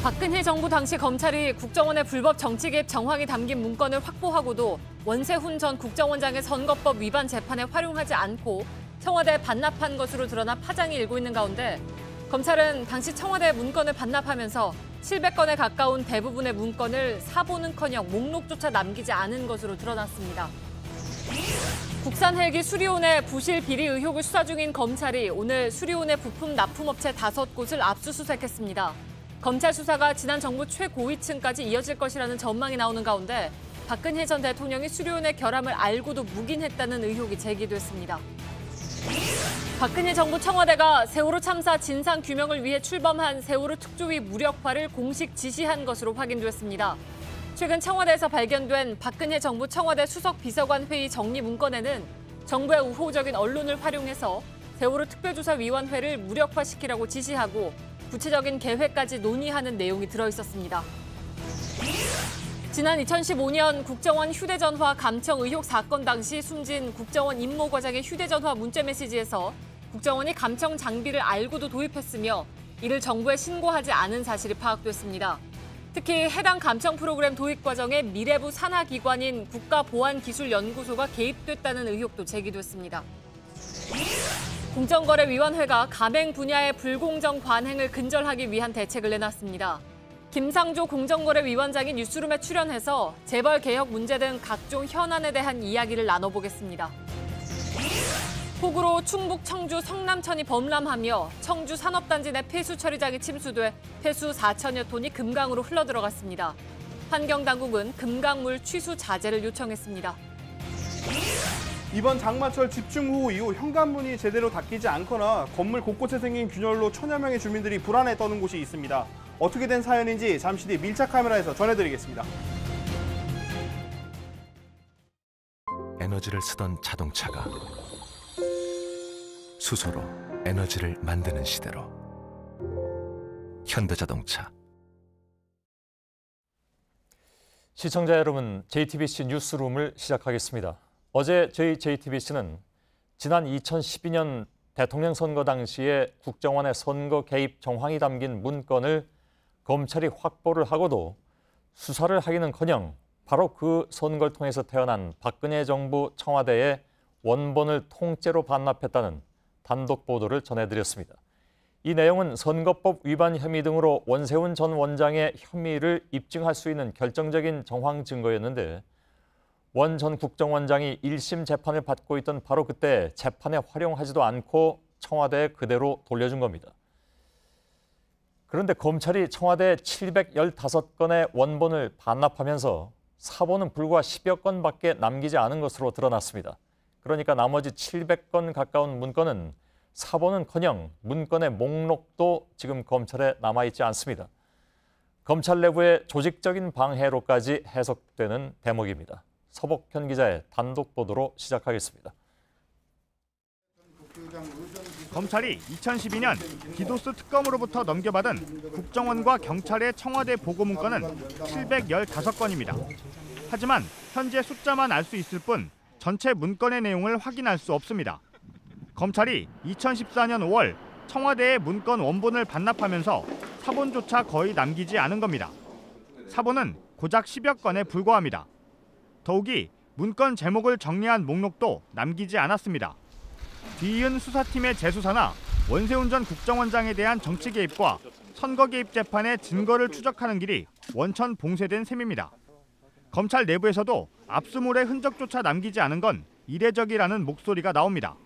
박근혜 정부 당시 검찰이 국정원의 불법 정치 개입 정황이 담긴 문건을 확보하고도 원세훈 전 국정원장의 선거법 위반 재판에 활용하지 않고 청와대에 반납한 것으로 드러나 파장이 일고 있는 가운데 검찰은 당시 청와대 문건을 반납하면서 700건에 가까운 대부분의 문건을 사보는커녕 목록조차 남기지 않은 것으로 드러났습니다. 국산 헬기 수리온의 부실 비리 의혹을 수사 중인 검찰이 오늘 수리온의 부품 납품업체 5곳을 압수수색했습니다. 검찰 수사가 지난 정부 최고위층까지 이어질 것이라는 전망이 나오는 가운데 박근혜 전 대통령이 수리온의 결함을 알고도 묵인했다는 의혹이 제기됐습니다. 박근혜 정부 청와대가 세월호 참사 진상 규명을 위해 출범한 세월호 특조위 무력화를 공식 지시한 것으로 확인됐습니다. 최근 청와대에서 발견된 박근혜 정부 청와대 수석 비서관 회의 정리 문건에는 정부의 우호적인 언론을 활용해서 세월호 특별조사위원회를 무력화시키라고 지시하고 구체적인 계획까지 논의하는 내용이 들어있었습니다. 지난 2015년 국정원 휴대전화 감청 의혹 사건 당시 숨진 국정원 임모과장의 휴대전화 문자메시지에서 국정원이 감청 장비를 알고도 도입했으며 이를 정부에 신고하지 않은 사실이 파악됐습니다. 특히 해당 감청 프로그램 도입 과정에 미래부 산하기관인 국가보안기술연구소가 개입됐다는 의혹도 제기됐습니다. 공정거래위원회가 가맹 분야의 불공정 관행을 근절하기 위한 대책을 내놨습니다. 김상조 공정거래위원장이 뉴스룸에 출연해서 재벌 개혁 문제 등 각종 현안에 대한 이야기를 나눠보겠습니다. 폭우로 충북 청주 성남천이 범람하며 청주 산업단지 내 폐수 처리장이 침수돼 폐수 4천여 톤이 금강으로 흘러들어갔습니다. 환경당국은 금강물 취수 자제를 요청했습니다. 이번 장마철 집중호우 이후 현관문이 제대로 닫히지 않거나 건물 곳곳에 생긴 균열로 천여 명의 주민들이 불안에 떠는 곳이 있습니다. 어떻게 된 사연인지 잠시 뒤 밀착 카메라에서 전해드리겠습니다. 에너지를 쓰던 자동차가 수소로 에너지를 만드는 시대로 현대자동차. 시청자 여러분, JTBC 뉴스룸을 시작하겠습니다. 어제 저희 JTBC는 지난 2012년 대통령 선거 당시에 국정원의 선거 개입 정황이 담긴 문건을 검찰이 확보를 하고도 수사를 하기는커녕 바로 그 선거를 통해서 태어난 박근혜 정부 청와대에 원본을 통째로 반납했다는 단독 보도를 전해드렸습니다. 이 내용은 선거법 위반 혐의 등으로 원세훈 전 원장의 혐의를 입증할 수 있는 결정적인 정황 증거였는데 원 전 국정원장이 1심 재판을 받고 있던 바로 그때 재판에 활용하지도 않고 청와대에 그대로 돌려준 겁니다. 그런데 검찰이 청와대 715건의 원본을 반납하면서 사본은 불과 10여 건밖에 남기지 않은 것으로 드러났습니다. 그러니까 나머지 700건 가까운 문건은 사본은커녕 문건의 목록도 지금 검찰에 남아있지 않습니다. 검찰 내부의 조직적인 방해로까지 해석되는 대목입니다. 서복현 기자의 단독 보도로 시작하겠습니다. 검찰이 2012년 기도스 특검으로부터 넘겨받은 국정원과 경찰의 청와대 보고 문건은 715건입니다. 하지만 현재 숫자만 알 수 있을 뿐 전체 문건의 내용을 확인할 수 없습니다. 검찰이 2014년 5월 청와대에 문건 원본을 반납하면서 사본조차 거의 남기지 않은 겁니다. 사본은 고작 10여 건에 불과합니다. 더욱이 문건 제목을 정리한 목록도 남기지 않았습니다. 뒤이은 수사팀의 재수사나 원세훈 전 국정원장에 대한 정치 개입과 선거 개입 재판의 증거를 추적하는 길이 원천 봉쇄된 셈입니다. 검찰 내부에서도 압수물의 흔적조차 남기지 않은 건 이례적이라는 목소리가 나옵니다.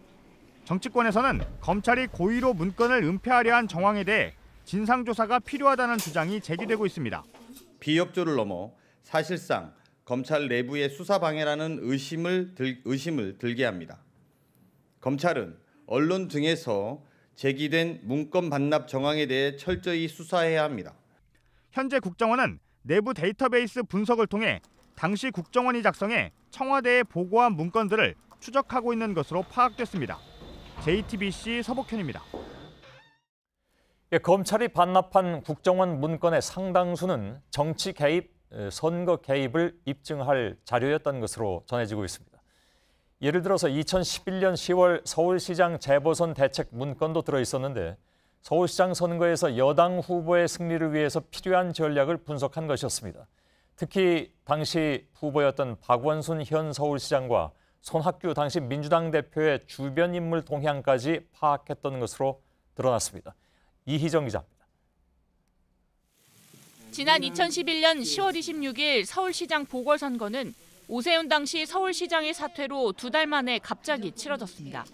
정치권에서는 검찰이 고의로 문건을 은폐하려 한 정황에 대해 진상조사가 필요하다는 주장이 제기되고 있습니다. 비협조를 넘어 사실상 검찰 내부의 수사 방해라는 의심을 들게 합니다. 검찰은 언론 등에서 제기된 문건 반납 정황에 대해 철저히 수사해야 합니다. 현재 국정원은 내부 데이터베이스 분석을 통해 당시 국정원이 작성해 청와대에 보고한 문건들을 추적하고 있는 것으로 파악됐습니다. JTBC 서복현입니다. 검찰이 반납한 국정원 문건의 상당수는 정치 개입, 선거 개입을 입증할 자료였던 것으로 전해지고 있습니다. 예를 들어서 2011년 10월 서울시장 재보선 대책 문건도 들어있었는데 서울시장 선거에서 여당 후보의 승리를 위해서 필요한 전략을 분석한 것이었습니다. 특히 당시 후보였던 박원순 현 서울시장과 손학규 당시 민주당 대표의 주변 인물 동향까지 파악했던 것으로 드러났습니다. 이희정 기자입니다. 지난 2011년 10월 26일 서울시장 보궐선거는 오세훈 당시 서울시장의 사퇴로 2달 만에 갑자기 치러졌습니다.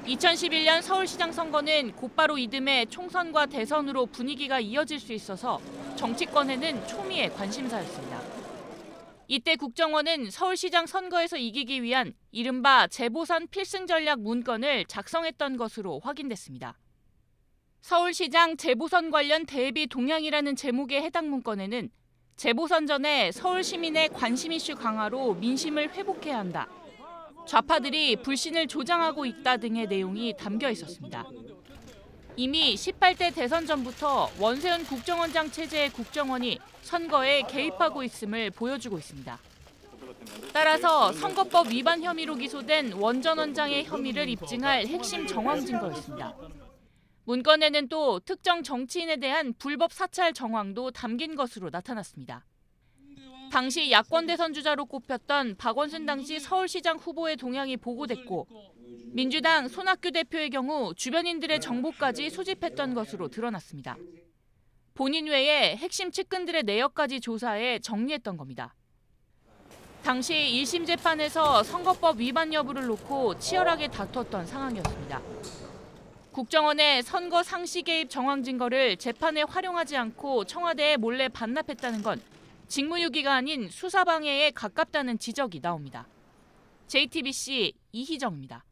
2011년 서울시장 선거는 곧바로 이듬해 총선과 대선으로 분위기가 이어질 수 있어서 정치권에는 초미의 관심사였습니다. 이때 국정원은 서울시장 선거에서 이기기 위한 이른바 재보선 필승 전략 문건을 작성했던 것으로 확인됐습니다. 서울시장 재보선 관련 대비 동향이라는 제목의 해당 문건에는 재보선 전에 서울 시민의 관심 이슈 강화로 민심을 회복해야 한다. 좌파들이 불신을 조장하고 있다 등의 내용이 담겨 있었습니다. 이미 18대 대선 전부터 원세훈 국정원장 체제의 국정원이 선거에 개입하고 있음을 보여주고 있습니다. 따라서 선거법 위반 혐의로 기소된 원 전 원장의 혐의를 입증할 핵심 정황 증거였습니다. 문건에는 또 특정 정치인에 대한 불법 사찰 정황도 담긴 것으로 나타났습니다. 당시 야권 대선 주자로 꼽혔던 박원순 당시 서울시장 후보의 동향이 보고됐고 민주당 손학규 대표의 경우 주변인들의 정보까지 수집했던 것으로 드러났습니다. 본인 외에 핵심 측근들의 내역까지 조사해 정리했던 겁니다. 당시 1심 재판에서 선거법 위반 여부를 놓고 치열하게 다퉜던 상황이었습니다. 국정원의 선거 상시 개입 정황 증거를 재판에 활용하지 않고 청와대에 몰래 반납했다는 건 직무유기가 아닌 수사방해에 가깝다는 지적이 나옵니다. JTBC 이희정입니다.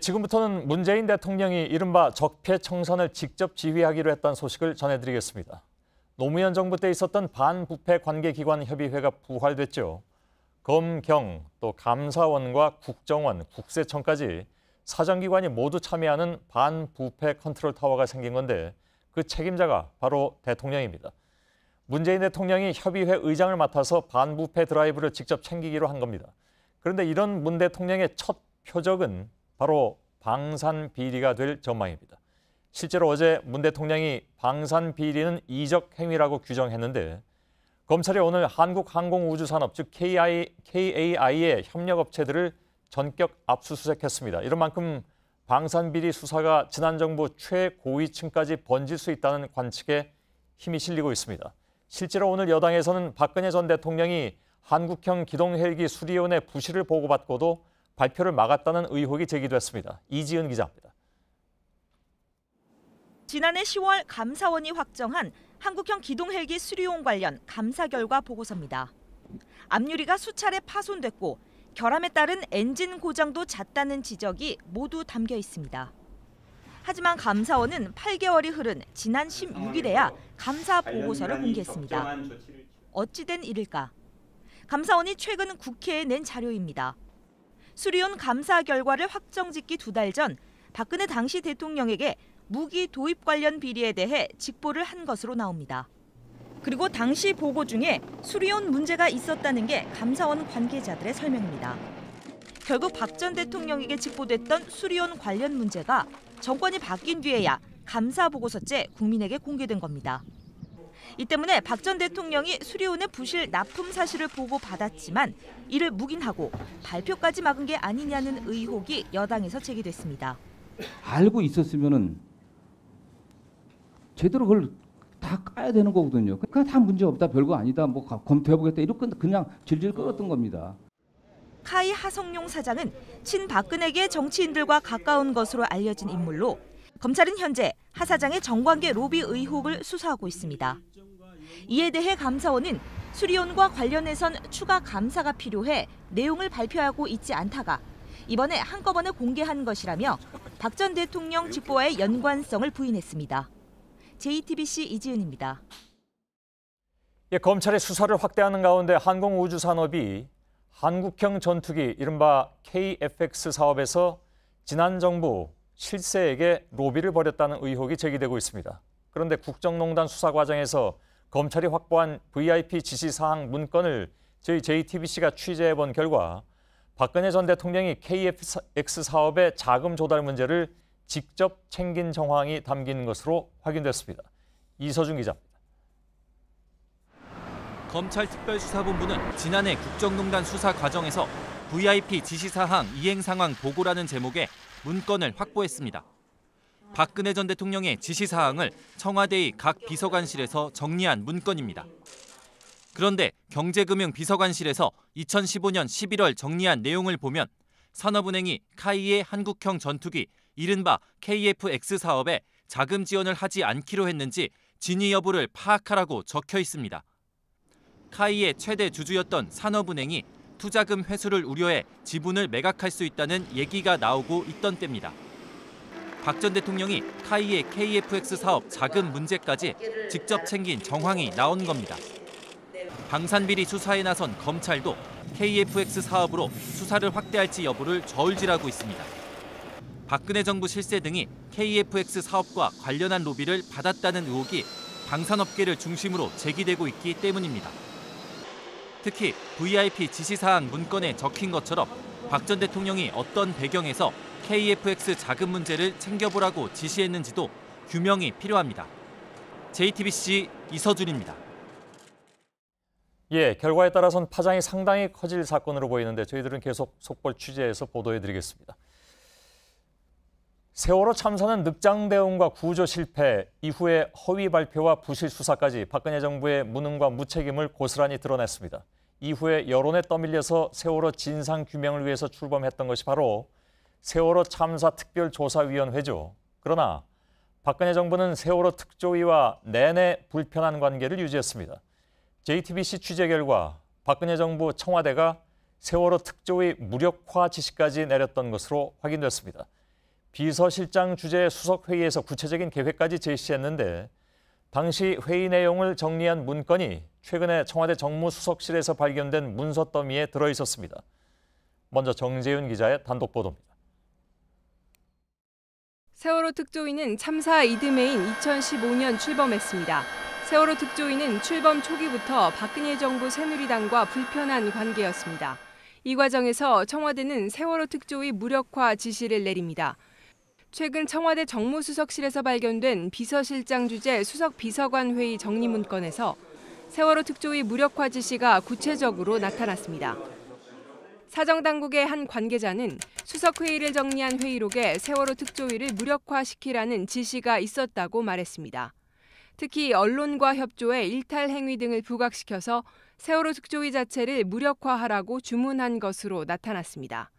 지금부터는 문재인 대통령이 이른바 적폐청산을 직접 지휘하기로 했다는 소식을 전해드리겠습니다. 노무현 정부 때 있었던 반부패 관계기관 협의회가 부활됐죠. 검, 경, 또 감사원과 국정원, 국세청까지 사정기관이 모두 참여하는 반부패 컨트롤 타워가 생긴 건데 그 책임자가 바로 대통령입니다. 문재인 대통령이 협의회 의장을 맡아서 반부패 드라이브를 직접 챙기기로 한 겁니다. 그런데 이런 문 대통령의 첫 표적은 바로 방산비리가 될 전망입니다. 실제로 어제 문 대통령이 방산비리는 이적 행위라고 규정했는데 검찰이 오늘 한국항공우주산업 즉 KAI의 협력업체들을 전격 압수수색했습니다. 이런 만큼 방산비리 수사가 지난 정부 최고위층까지 번질 수 있다는 관측에 힘이 실리고 있습니다. 실제로 오늘 여당에서는 박근혜 전 대통령이 한국형 기동헬기 수리원의 부실을 보고받고도 발표를 막았다는 의혹이 제기됐습니다. 이지은 기자입니다. 지난해 10월 감사원이 확정한 한국형 기동헬기 수리용 관련 감사 결과 보고서입니다. 앞유리가 수차례 파손됐고 결함에 따른 엔진 고장도 잦다는 지적이 모두 담겨 있습니다. 하지만 감사원은 8개월이 흐른 지난 16일에야 감사 보고서를 공개했습니다. 어찌된 일일까? 감사원이 최근 국회에 낸 자료입니다. 수리온 감사 결과를 확정짓기 2달 전 박근혜 당시 대통령에게 무기 도입 관련 비리에 대해 직보를 한 것으로 나옵니다. 그리고 당시 보고 중에 수리온 문제가 있었다는 게 감사원 관계자들의 설명입니다. 결국 박 전 대통령에게 직보됐던 수리온 관련 문제가 정권이 바뀐 뒤에야 감사 보고서째 국민에게 공개된 겁니다. 이 때문에 박 전 대통령이 수리온의 부실 납품 사실을 보고받았지만 이를 묵인하고 발표까지 막은 게 아니냐는 의혹이 여당에서 제기됐습니다. 알고 있었으면은 제대로 그걸 다 까야 되는 거거든요. 그러니까 다 문제 없다, 별거 아니다, 뭐 검토해보겠다 이렇게 그냥 질질 끌었던 겁니다. 카이 하성룡 사장은 친박근혜계 정치인들과 가까운 것으로 알려진 인물로 검찰은 현재 하 사장의 정관계 로비 의혹을 수사하고 있습니다. 이에 대해 감사원은 수리온과 관련해선 추가 감사가 필요해 내용을 발표하고 있지 않다가 이번에 한꺼번에 공개한 것이라며 박 전 대통령 직보와의 연관성을 부인했습니다. JTBC 이지은입니다. 검찰이 수사를 확대하는 가운데 항공우주산업이 한국형 전투기 이른바 KF-X 사업에서 지난 정부 실세에게 로비를 벌였다는 의혹이 제기되고 있습니다. 그런데 국정농단 수사 과정에서 검찰이 확보한 VIP 지시사항 문건을 저희 JTBC가 취재해본 결과 박근혜 전 대통령이 KF-X 사업의 자금 조달 문제를 직접 챙긴 정황이 담긴 것으로 확인됐습니다. 이서준 기자입니다. 검찰특별수사본부는 지난해 국정농단 수사 과정에서 VIP 지시사항 이행 상황 보고라는 제목의 문건을 확보했습니다. 박근혜 전 대통령의 지시사항을 청와대의 각 비서관실에서 정리한 문건입니다. 그런데 경제금융비서관실에서 2015년 11월 정리한 내용을 보면 산업은행이 카이의 한국형 전투기 이른바 KF-X 사업에 자금 지원을 하지 않기로 했는지 진위 여부를 파악하라고 적혀 있습니다. 카이의 최대 주주였던 산업은행이 투자금 회수를 우려해 지분을 매각할 수 있다는 얘기가 나오고 있던 때입니다. 박 전 대통령이 카이의 KF-X 사업 자금 문제까지 직접 챙긴 정황이 나온 겁니다. 방산비리 수사에 나선 검찰도 KF-X 사업으로 수사를 확대할지 여부를 저울질하고 있습니다. 박근혜 정부 실세 등이 KF-X 사업과 관련한 로비를 받았다는 의혹이 방산업계를 중심으로 제기되고 있기 때문입니다. 특히 VIP 지시사항 문건에 적힌 것처럼 박 전 대통령이 어떤 배경에서 KF-X 자금 문제를 챙겨보라고 지시했는지도 규명이 필요합니다. JTBC 이서준입니다. 결과에 따라선 파장이 상당히 커질 사건으로 보이는데 저희들은 계속 속볼 취재해서 보도해드리겠습니다. 세월호 참사는 늑장 대응과 구조 실패, 이후의 허위 발표와 부실 수사까지 박근혜 정부의 무능과 무책임을 고스란히 드러냈습니다. 이후에 여론에 떠밀려서 세월호 진상규명을 위해서 출범했던 것이 바로 세월호 참사 특별조사위원회죠. 그러나 박근혜 정부는 세월호 특조위와 내내 불편한 관계를 유지했습니다. JTBC 취재 결과 박근혜 정부 청와대가 세월호 특조위 무력화 지시까지 내렸던 것으로 확인됐습니다. 비서실장 주재 수석회의에서 구체적인 계획까지 제시했는데 당시 회의 내용을 정리한 문건이 최근에 청와대 정무수석실에서 발견된 문서 더미에 들어있었습니다. 먼저 정재윤 기자의 단독 보도입니다. 세월호 특조위는 참사 이듬해인 2015년 출범했습니다. 세월호 특조위는 출범 초기부터 박근혜 정부 새누리당과 불편한 관계였습니다. 이 과정에서 청와대는 세월호 특조위 무력화 지시를 내립니다. 최근 청와대 정무수석실에서 발견된 비서실장 주재 수석비서관 회의 정리 문건에서 세월호 특조위 무력화 지시가 구체적으로 나타났습니다. 사정당국의 한 관계자는 수석회의를 정리한 회의록에 세월호 특조위를 무력화시키라는 지시가 있었다고 말했습니다. 특히 언론과 협조해 일탈 행위 등을 부각시켜서 세월호 특조위 자체를 무력화하라고 주문한 것으로 나타났습니다.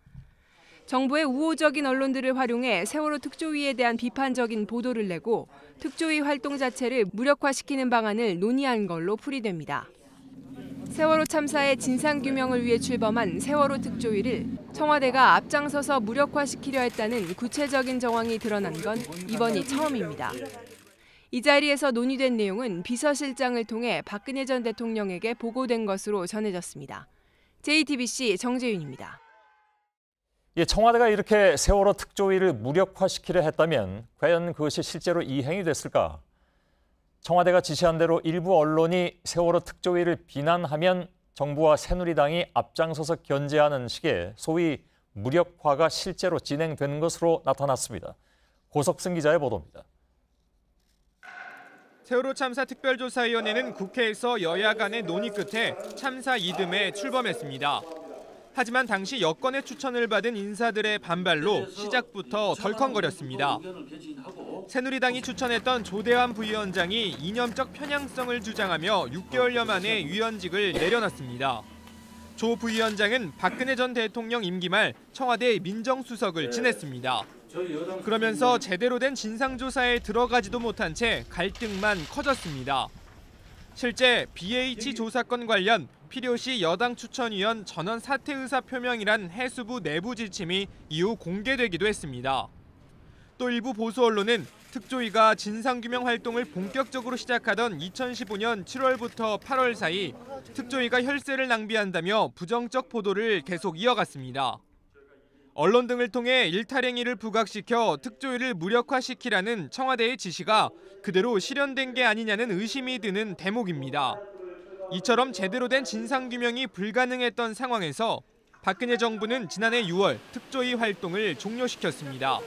정부의 우호적인 언론들을 활용해 세월호 특조위에 대한 비판적인 보도를 내고 특조위 활동 자체를 무력화시키는 방안을 논의한 걸로 풀이됩니다. 세월호 참사의 진상규명을 위해 출범한 세월호 특조위를 청와대가 앞장서서 무력화시키려 했다는 구체적인 정황이 드러난 건 이번이 처음입니다. 이 자리에서 논의된 내용은 비서실장을 통해 박근혜 전 대통령에게 보고된 것으로 전해졌습니다. JTBC 정재윤입니다. 청와대가 이렇게 세월호 특조위를 무력화시키려 했다면 과연 그것이 실제로 이행이 됐을까? 청와대가 지시한 대로 일부 언론이 세월호 특조위를 비난하면 정부와 새누리당이 앞장서서 견제하는 식의 소위 무력화가 실제로 진행된 것으로 나타났습니다. 고석승 기자의 보도입니다. 세월호 참사 특별조사위원회는 국회에서 여야 간의 논의 끝에 참사 이듬해 출범했습니다. 하지만 당시 여권의 추천을 받은 인사들의 반발로 시작부터 덜컹거렸습니다. 새누리당이 추천했던 조대환 부위원장이 이념적 편향성을 주장하며 6개월여 만에 위원직을 내려놨습니다. 조 부위원장은 박근혜 전 대통령 임기 말 청와대 민정수석을 지냈습니다. 그러면서 제대로 된 진상조사에 들어가지도 못한 채 갈등만 커졌습니다. 실제 BH 조사건 관련 필요시 여당 추천위원 전원 사퇴 의사 표명이란 해수부 내부 지침이 이후 공개되기도 했습니다. 또 일부 보수 언론은 특조위가 진상규명 활동을 본격적으로 시작하던 2015년 7월부터 8월 사이 특조위가 혈세를 낭비한다며 부정적 보도를 계속 이어갔습니다. 언론 등을 통해 일탈행위를 부각시켜 특조위를 무력화시키라는 청와대의 지시가 그대로 실현된 게 아니냐는 의심이 드는 대목입니다. 이처럼 제대로 된 진상규명이 불가능했던 상황에서 박근혜 정부는 지난해 6월 특조위 활동을 종료시켰습니다.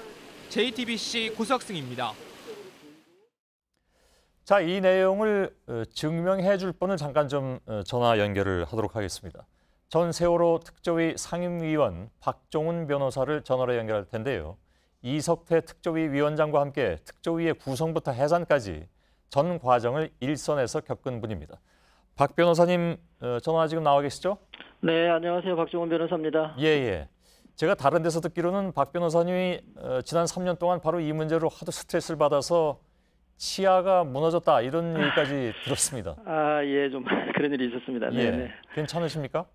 JTBC 고석승입니다. 자, 이 내용을 증명해 줄 분을 잠깐 좀 전화 연결을 하도록 하겠습니다. 전 세월호 특조위 상임위원 박종훈 변호사를 전화로 연결할 텐데요. 이석태 특조위 위원장과 함께 특조위의 구성부터 해산까지 전 과정을 일선에서 겪은 분입니다. 박 변호사님, 전화 지금 나와 계시죠? 네, 안녕하세요. 박종훈 변호사입니다. 예. 제가 다른 데서 듣기로는 박 변호사님이 지난 3년 동안 바로 이 문제로 하도 스트레스를 받아서 치아가 무너졌다 이런 얘기까지 들었습니다. 예, 좀 그런 일이 있었습니다. 네. 예. 괜찮으십니까?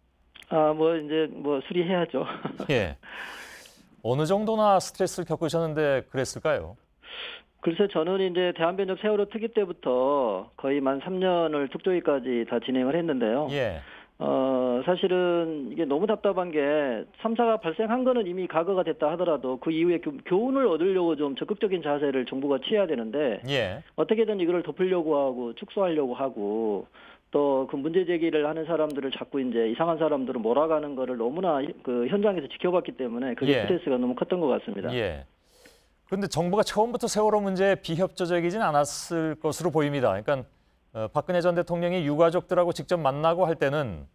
이제 수리해야죠. 예. 어느 정도나 스트레스를 겪으셨는데 그랬을까요? 글쎄, 저는 이제 대한변협 세월호 특위 때부터 거의 만 3년을 특조위까지 다 진행을 했는데요. 예. 사실은 이게 너무 답답한 게 참사가 발생한 거는 이미 과거가 됐다 하더라도 그 이후에 교훈을 얻으려고 좀 적극적인 자세를 정부가 취해야 되는데 예. 어떻게든 이걸 덮으려고 하고 축소하려고 하고 또 그 문제 제기를 하는 사람들을 자꾸 이제 이상한 사람들을 몰아가는 거를 너무나 그 현장에서 지켜봤기 때문에 그게 예. 스트레스가 너무 컸던 것 같습니다. 예. 그런데 정부가 처음부터 세월호 문제에 비협조적이진 않았을 것으로 보입니다. 그러니까 박근혜 전 대통령이 유가족들하고 직접 만나고 할 때는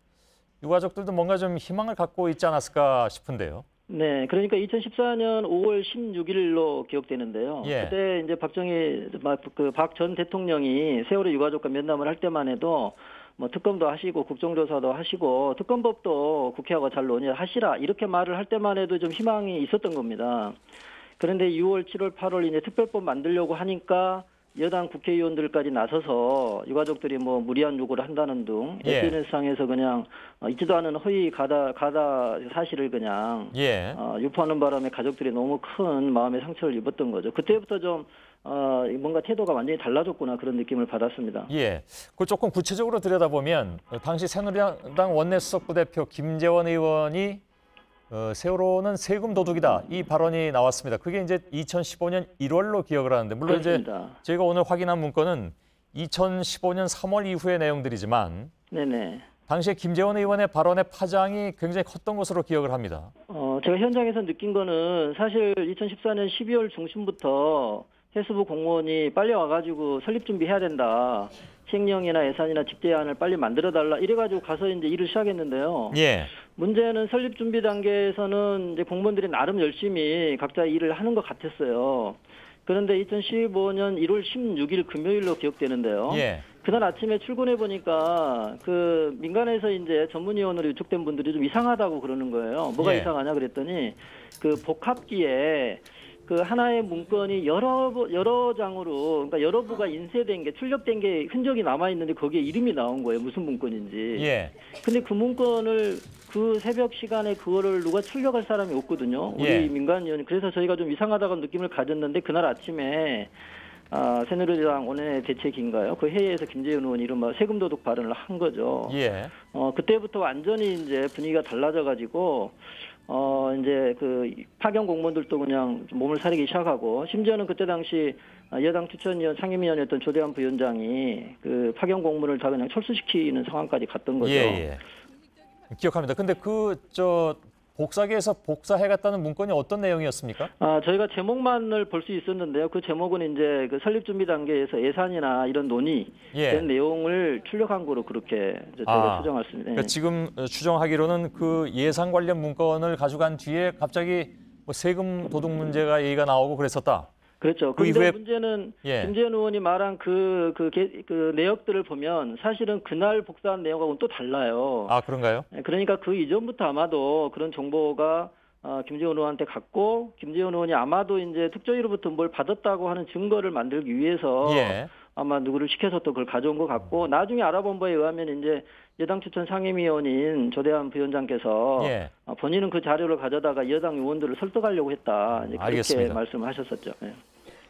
유가족들도 뭔가 좀 희망을 갖고 있지 않았을까 싶은데요. 네, 그러니까 2014년 5월 16일로 기억되는데요. 예. 그때 이제 박 전 대통령이 세월호 유가족과 면담을 할 때만 해도 뭐 특검도 하시고 국정조사도 하시고 특검법도 국회하고 잘 논의하시라 이렇게 말을 할 때만 해도 좀 희망이 있었던 겁니다. 그런데 6월, 7월, 8월 이제 특별법 만들려고 하니까 여당 국회의원들까지 나서서 유가족들이 뭐 무리한 요구를 한다는 등 예. SNS상에서 그냥 있지도 않은 허위 가다 사실을 그냥 유포하는 바람에 가족들이 너무 큰 마음의 상처를 입었던 거죠. 그때부터 좀 뭔가 태도가 완전히 달라졌구나 그런 느낌을 받았습니다. 예, 그 조금 구체적으로 들여다보면 당시 새누리당 원내수석부대표 김재원 의원이 세월호는 세금 도둑이다 이 발언이 나왔습니다. 그게 이제 2015년 1월로 기억을 하는데 물론 그렇습니다. 이제 저희가 오늘 확인한 문건은 2015년 3월 이후의 내용들이지만 네네. 당시에 김재원 의원의 발언의 파장이 굉장히 컸던 것으로 기억을 합니다. 제가 현장에서 느낀 거는 사실 2014년 12월 중순부터 해수부 공무원이 빨리 와가지고 설립 준비해야 된다. 시행령이나 예산이나 집대안을 빨리 만들어달라. 이래가지고 가서 이제 일을 시작했는데요. 예. 문제는 설립 준비 단계에서는 이제 공무원들이 나름 열심히 각자 일을 하는 것 같았어요. 그런데 2015년 1월 16일 금요일로 기억되는데요. 예. 그날 아침에 출근해 보니까 그 민간에서 이제 전문위원으로 유축된 분들이 좀 이상하다고 그러는 거예요. 뭐가 예. 이상하냐 그랬더니 그 복합기에 그 하나의 문건이 여러 장으로 그러니까 여러 부가 인쇄된 게 출력된 게 흔적이 남아 있는데 거기에 이름이 나온 거예요. 무슨 문건인지. 예. 근데 그 문건을 그 새벽 시간에 그거를 누가 출력할 사람이 없거든요. 우리 예. 민간위원이. 그래서 저희가 좀 이상하다고 느낌을 가졌는데 그날 아침에 새누리당 원내대책인가요? 그 회의에서 김재현 의원이 이른바 세금 도둑 발언을 한 거죠. 예. 그때부터 완전히 이제 분위기가 달라져가지고 이제 그 파견 공무원들도 그냥 몸을 사리기 시작하고 심지어는 그때 당시 여당 추천위원 상임위원이었던 조대환 부위원장이 그 파견 공무원을 다 그냥 철수시키는 상황까지 갔던 거죠. 예. 기억합니다. 근데 복사기에서 복사해갔다는 문건이 어떤 내용이었습니까? 저희가 제목만을 볼 수 있었는데요. 그 제목은 이제 그 설립 준비 단계에서 예산이나 이런 논의된 내용을 출력한 거로 그렇게 저희가 추정했습니다. 그러니까 지금 추정하기로는 그 예산 관련 문건을 가져간 뒤에 갑자기 뭐 세금 도둑 문제가 얘기가 나오고 그랬었다. 그렇죠. 그런데 문제는 김재현 의원이 말한 그 내역들을 보면 사실은 그날 복사한 내용하고는 또 달라요. 그런가요? 그러니까 그 이전부터 아마도 그런 정보가 김재현 의원한테 갔고 김재현 의원이 아마도 이제 특조위로부터 뭘 받았다고 하는 증거를 만들기 위해서 아마 누구를 시켜서 또 그걸 가져온 것 같고 나중에 알아본 바에 의하면 이제 여당 추천 상임위원인 조대환 부위원장께서 본인은 그 자료를 가져다가 여당 의원들을 설득하려고 했다. 이제 그렇게 알겠습니다. 말씀을 하셨었죠. 네.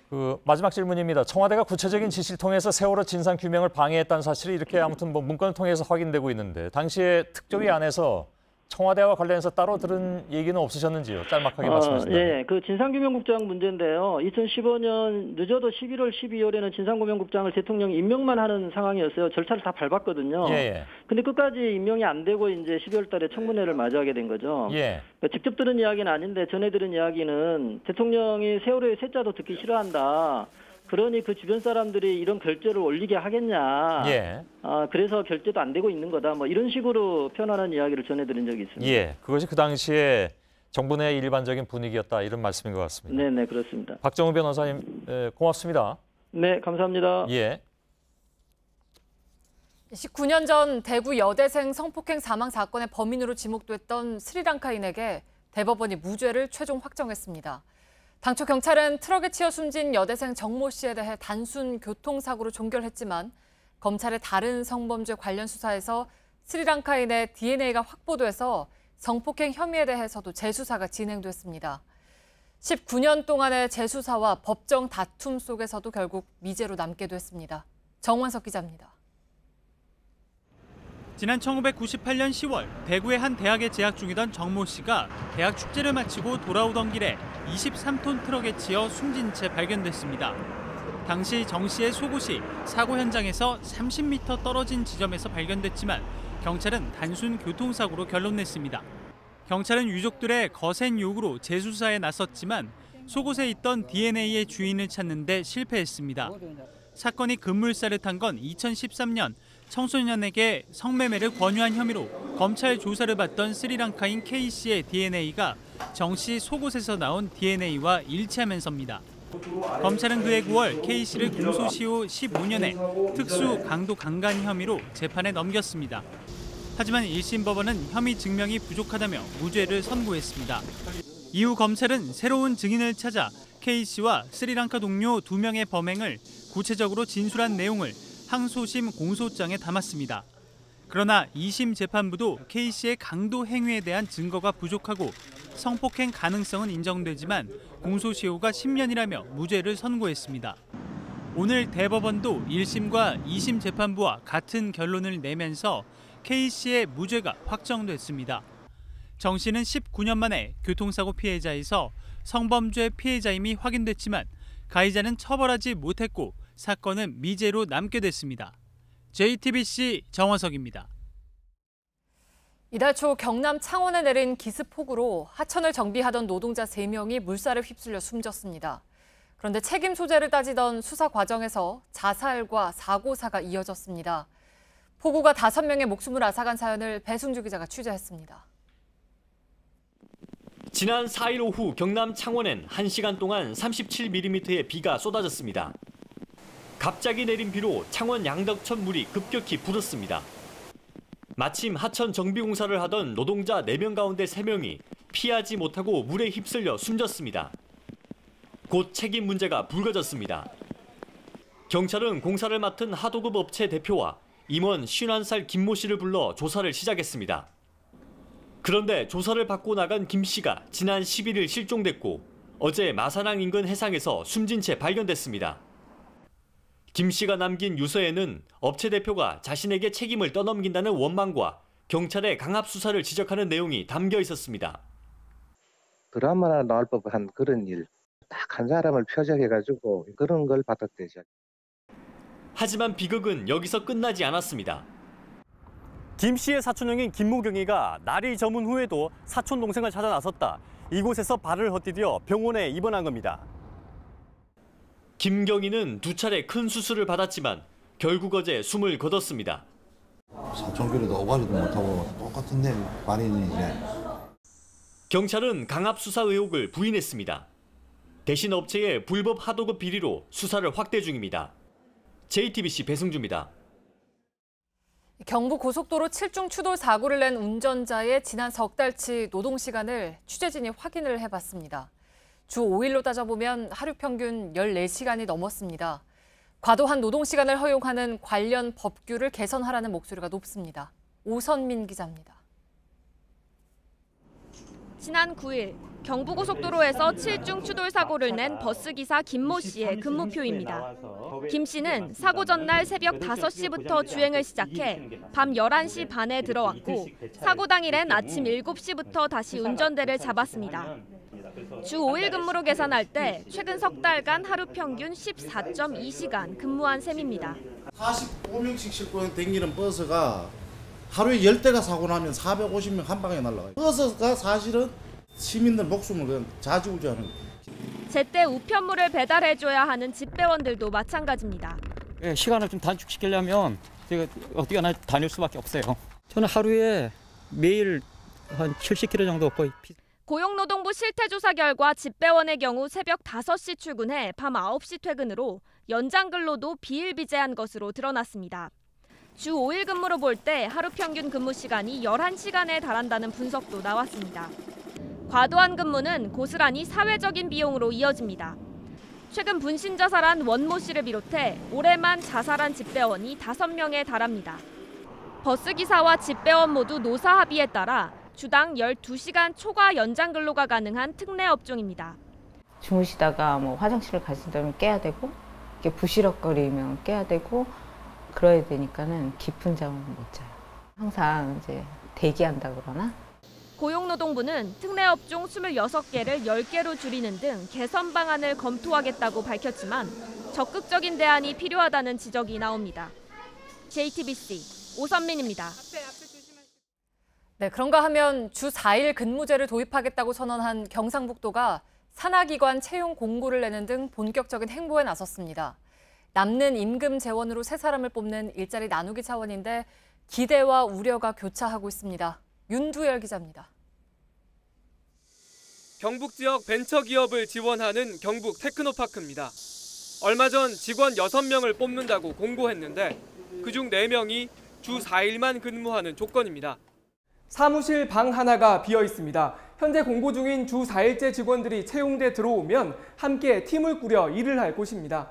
그 마지막 질문입니다. 청와대가 구체적인 지시를 통해서 세월호 진상 규명을 방해했다는 사실이 이렇게 아무튼 뭐 문건을 통해서 확인되고 있는데 당시에 특조위 안에서 청와대와 관련해서 따로 들은 얘기는 없으셨는지요? 짤막하게 말씀하시면. 예, 그 진상규명국장 문제인데요. 2015년 늦어도 11월, 12월에는 진상규명국장을 대통령이 임명만 하는 상황이었어요. 절차를 다 밟았거든요. 예. 근데 끝까지 임명이 안 되고 이제 12월 달에 청문회를 마주하게 된 거죠. 예. 그러니까 직접 들은 이야기는 아닌데 전해 들은 이야기는 대통령이 세월호의 세자도 듣기 싫어한다. 그러니 그 주변 사람들이 이런 결제를 올리게 하겠냐. 예. 그래서 결제도 안 되고 있는 거다. 뭐 이런 식으로 표현하는 이야기를 전해드린 적이 있습니다. 예. 그것이 그 당시에 정부 내 일반적인 분위기였다 이런 말씀인 것 같습니다. 네, 그렇습니다. 박정우 변호사님 고맙습니다. 네, 감사합니다. 예. 19년 전 대구 여대생 성폭행 사망 사건의 범인으로 지목됐던 스리랑카인에게 대법원이 무죄를 최종 확정했습니다. 당초 경찰은 트럭에 치여 숨진 여대생 정모 씨에 대해 단순 교통사고로 종결했지만 검찰의 다른 성범죄 관련 수사에서 스리랑카인의 DNA가 확보돼서 성폭행 혐의에 대해서도 재수사가 진행됐습니다. 19년 동안의 재수사와 법정 다툼 속에서도 결국 미제로 남게 됐습니다. 정원석 기자입니다. 지난 1998년 10월 대구의 한 대학에 재학 중이던 정모 씨가 대학 축제를 마치고 돌아오던 길에 23톤 트럭에 치여 숨진 채 발견됐습니다. 당시 정 씨의 속옷이 사고 현장에서 30m 떨어진 지점에서 발견됐지만 경찰은 단순 교통사고로 결론냈습니다. 경찰은 유족들의 거센 요구로 재수사에 나섰지만 속옷에 있던 DNA의 주인을 찾는 데 실패했습니다. 사건이 급물살을 탄 건 2013년 청소년에게 성매매를 권유한 혐의로 검찰 조사를 받던 스리랑카인 K씨의 DNA가 정 씨 속옷에서 나온 DNA와 일치하면서입니다. 검찰은 그해 9월 K씨를 공소시 후 15년에 특수 강도 강간 혐의로 재판에 넘겼습니다. 하지만 1심 법원은 혐의 증명이 부족하다며 무죄를 선고했습니다. 이후 검찰은 새로운 증인을 찾아 K씨와 스리랑카 동료 2명의 범행을 구체적으로 진술한 내용을 항소심 공소장에 담았습니다. 그러나 2심 재판부도 K씨의 강도 행위에 대한 증거가 부족하고 성폭행 가능성은 인정되지만 공소시효가 10년이라며 무죄를 선고했습니다. 오늘 대법원도 1심과 2심 재판부와 같은 결론을 내면서 K씨의 무죄가 확정됐습니다. 정 씨는 19년 만에 교통사고 피해자에서 성범죄 피해자임이 확인됐지만 가해자는 처벌하지 못했고 사건은 미제로 남게 됐습니다. JTBC 정원석입니다. 이달 초 경남 창원에 내린 기습폭우로 하천을 정비하던 노동자 3명이 물살에 휩쓸려 숨졌습니다. 그런데 책임 소재를 따지던 수사 과정에서 자살과 사고사가 이어졌습니다. 폭우가 5명의 목숨을 앗아간 사연을 배승주 기자가 취재했습니다. 지난 4일 오후 경남 창원엔 1시간 동안 37mm의 비가 쏟아졌습니다. 갑자기 내린 비로 창원 양덕천 물이 급격히 불었습니다. 마침 하천 정비 공사를 하던 노동자 4명 가운데 3명이 피하지 못하고 물에 휩쓸려 숨졌습니다. 곧 책임 문제가 불거졌습니다. 경찰은 공사를 맡은 하도급 업체 대표와 임원 51살 김모 씨를 불러 조사를 시작했습니다. 그런데 조사를 받고 나간 김 씨가 지난 11일 실종됐고 어제 마산항 인근 해상에서 숨진 채 발견됐습니다. 김 씨가 남긴 유서에는 업체 대표가 자신에게 책임을 떠넘긴다는 원망과 경찰의 강압 수사를 지적하는 내용이 담겨 있었습니다. 드라마나 나올 법한 그런 일, 딱 한 사람을 표적해가지고 그런 걸 받았대죠. 하지만 비극은 여기서 끝나지 않았습니다. 김 씨의 사촌형인 김무경이가 날이 저문 후에도 사촌 동생을 찾아 나섰다. 이곳에서 발을 헛디뎌 병원에 입원한 겁니다. 김경희는 2차례 큰 수술을 받았지만 결국 어제 숨을 거뒀습니다. 사촌끼리도 오가지도 못하고 똑같은데 말이네. 경찰은 강압 수사 의혹을 부인했습니다. 대신 업체의 불법 하도급 비리로 수사를 확대 중입니다. JTBC 배승주입니다. 경부 고속도로 7중 추돌 사고를 낸 운전자의 지난 석 달치 노동 시간을 취재진이 확인을 해봤습니다. 주 5일로 따져보면 하루 평균 14시간이 넘었습니다. 과도한 노동 시간을 허용하는 관련 법규를 개선하라는 목소리가 높습니다. 오선민 기자입니다. 지난 9일 경부고속도로에서 7중 추돌 사고를 낸 버스기사 김모 씨의 근무표입니다. 김 씨는 사고 전날 새벽 5시부터 주행을 시작해 밤 11시 반에 들어왔고 사고 당일엔 아침 7시부터 다시 운전대를 잡았습니다. 주 5일 근무로 계산할 때 최근 석 달간 하루 평균 14.2시간 근무한 셈입니다. 45명씩 싣고 다니는 버스가 하루에 10대가 사고 나면 450명 한 방에 날아가요. 버스가 사실은 시민들 목숨을 그냥 좌지우지하는 거예요. 제때 우편물을 배달해줘야 하는 집배원들도 마찬가지입니다. 네, 시간을 좀 단축시키려면 제가 어떻게 하나 다닐 수밖에 없어요. 저는 하루에 매일 한 70km 정도 거의. 고용노동부 실태조사 결과 집배원의 경우 새벽 5시 출근해 밤 9시 퇴근으로 연장 근로도 비일비재한 것으로 드러났습니다. 주 5일 근무로 볼 때 하루 평균 근무 시간이 11시간에 달한다는 분석도 나왔습니다. 과도한 근무는 고스란히 사회적인 비용으로 이어집니다. 최근 분신 자살한 원모 씨를 비롯해 올해만 자살한 집배원이 5명에 달합니다. 버스기사와 집배원 모두 노사 합의에 따라 주당 12시간 초과 연장 근로가 가능한 특례 업종입니다. 주무시다가 뭐 화장실을 가신다면 깨야 되고, 이렇게 부시럭거리면 깨야 되고, 그래야 되니까는 깊은 잠은 못 자요. 항상 이제 대기한다 그러나? 고용노동부는 특례 업종 26개를 10개로 줄이는 등 개선 방안을 검토하겠다고 밝혔지만 적극적인 대안이 필요하다는 지적이 나옵니다. JTBC 오선민입니다. 네, 그런가 하면 주 4일 근무제를 도입하겠다고 선언한 경상북도가 산하기관 채용 공고를 내는 등 본격적인 행보에 나섰습니다. 남는 임금 재원으로 새 사람을 뽑는 일자리 나누기 차원인데 기대와 우려가 교차하고 있습니다. 윤두열 기자입니다. 경북 지역 벤처기업을 지원하는 경북 테크노파크입니다. 얼마 전 직원 6명을 뽑는다고 공고했는데 그중 4명이 주 4일만 근무하는 조건입니다. 사무실 방 하나가 비어 있습니다. 현재 공고 중인 주 4일째 직원들이 채용돼 들어오면 함께 팀을 꾸려 일을 할 곳입니다.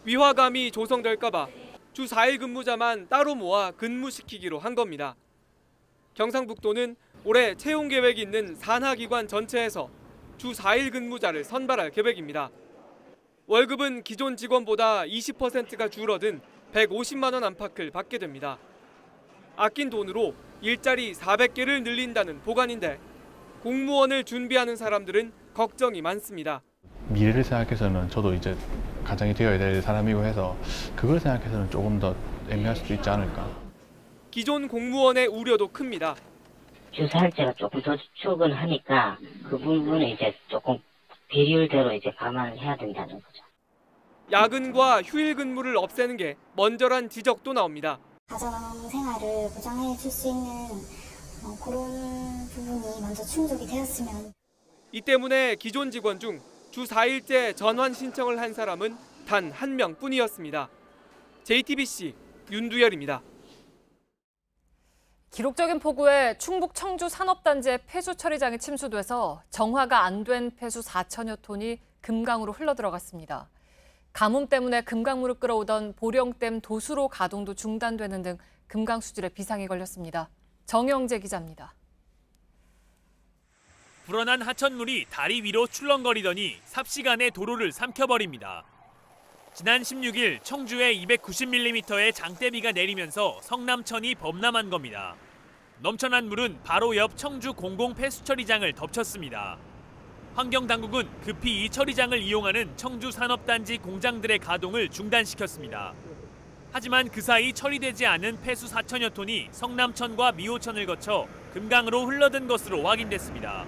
위화감이 조성될까 봐 주 4일 근무자만 따로 모아 근무시키기로 한 겁니다. 경상북도는 올해 채용 계획이 있는 산하기관 전체에서 주 4일 근무자를 선발할 계획입니다. 월급은 기존 직원보다 20%가 줄어든 150만 원 안팎을 받게 됩니다. 아낀 돈으로 일자리 400개를 늘린다는 보관인데 공무원을 준비하는 사람들은 걱정이 많습니다. 미래를 생각해서는 저도 이제 가장이 되어야 될 사람이고 해서 그걸 생각해서는 조금 더 애매할 수도 있지 않을까. 기존 공무원의 우려도 큽니다. 주 4일제가 조금 더 출근하니까 그 부분은 이제 조금 비율대로 이제 감안해야 된다는 거죠. 야근과 휴일 근무를 없애는 게 먼저란 지적도 나옵니다. 가정 생활을 보장해 줄 수 있는 그런 부분이 먼저 충족이 되었으면. 이 때문에 기존 직원 중 주 4일째 전환 신청을 한 사람은 단 1명뿐이었습니다. JTBC 윤두열입니다. 기록적인 폭우에 충북 청주 산업단지의 폐수 처리장이 침수돼서 정화가 안 된 폐수 4천여 톤이 금강으로 흘러들어갔습니다. 가뭄 때문에 금강물을 끌어오던 보령댐 도수로 가동도 중단되는 등 금강 수질에 비상이 걸렸습니다. 정영재 기자입니다. 불어난 하천물이 다리 위로 출렁거리더니 삽시간에 도로를 삼켜버립니다. 지난 16일 청주에 290mm의 장대비가 내리면서 성남천이 범람한 겁니다. 넘쳐난 물은 바로 옆 청주 공공폐수처리장을 덮쳤습니다. 환경당국은 급히 이 처리장을 이용하는 청주 산업단지 공장들의 가동을 중단시켰습니다. 하지만 그 사이 처리되지 않은 폐수 4천여 톤이 성남천과 미호천을 거쳐 금강으로 흘러든 것으로 확인됐습니다.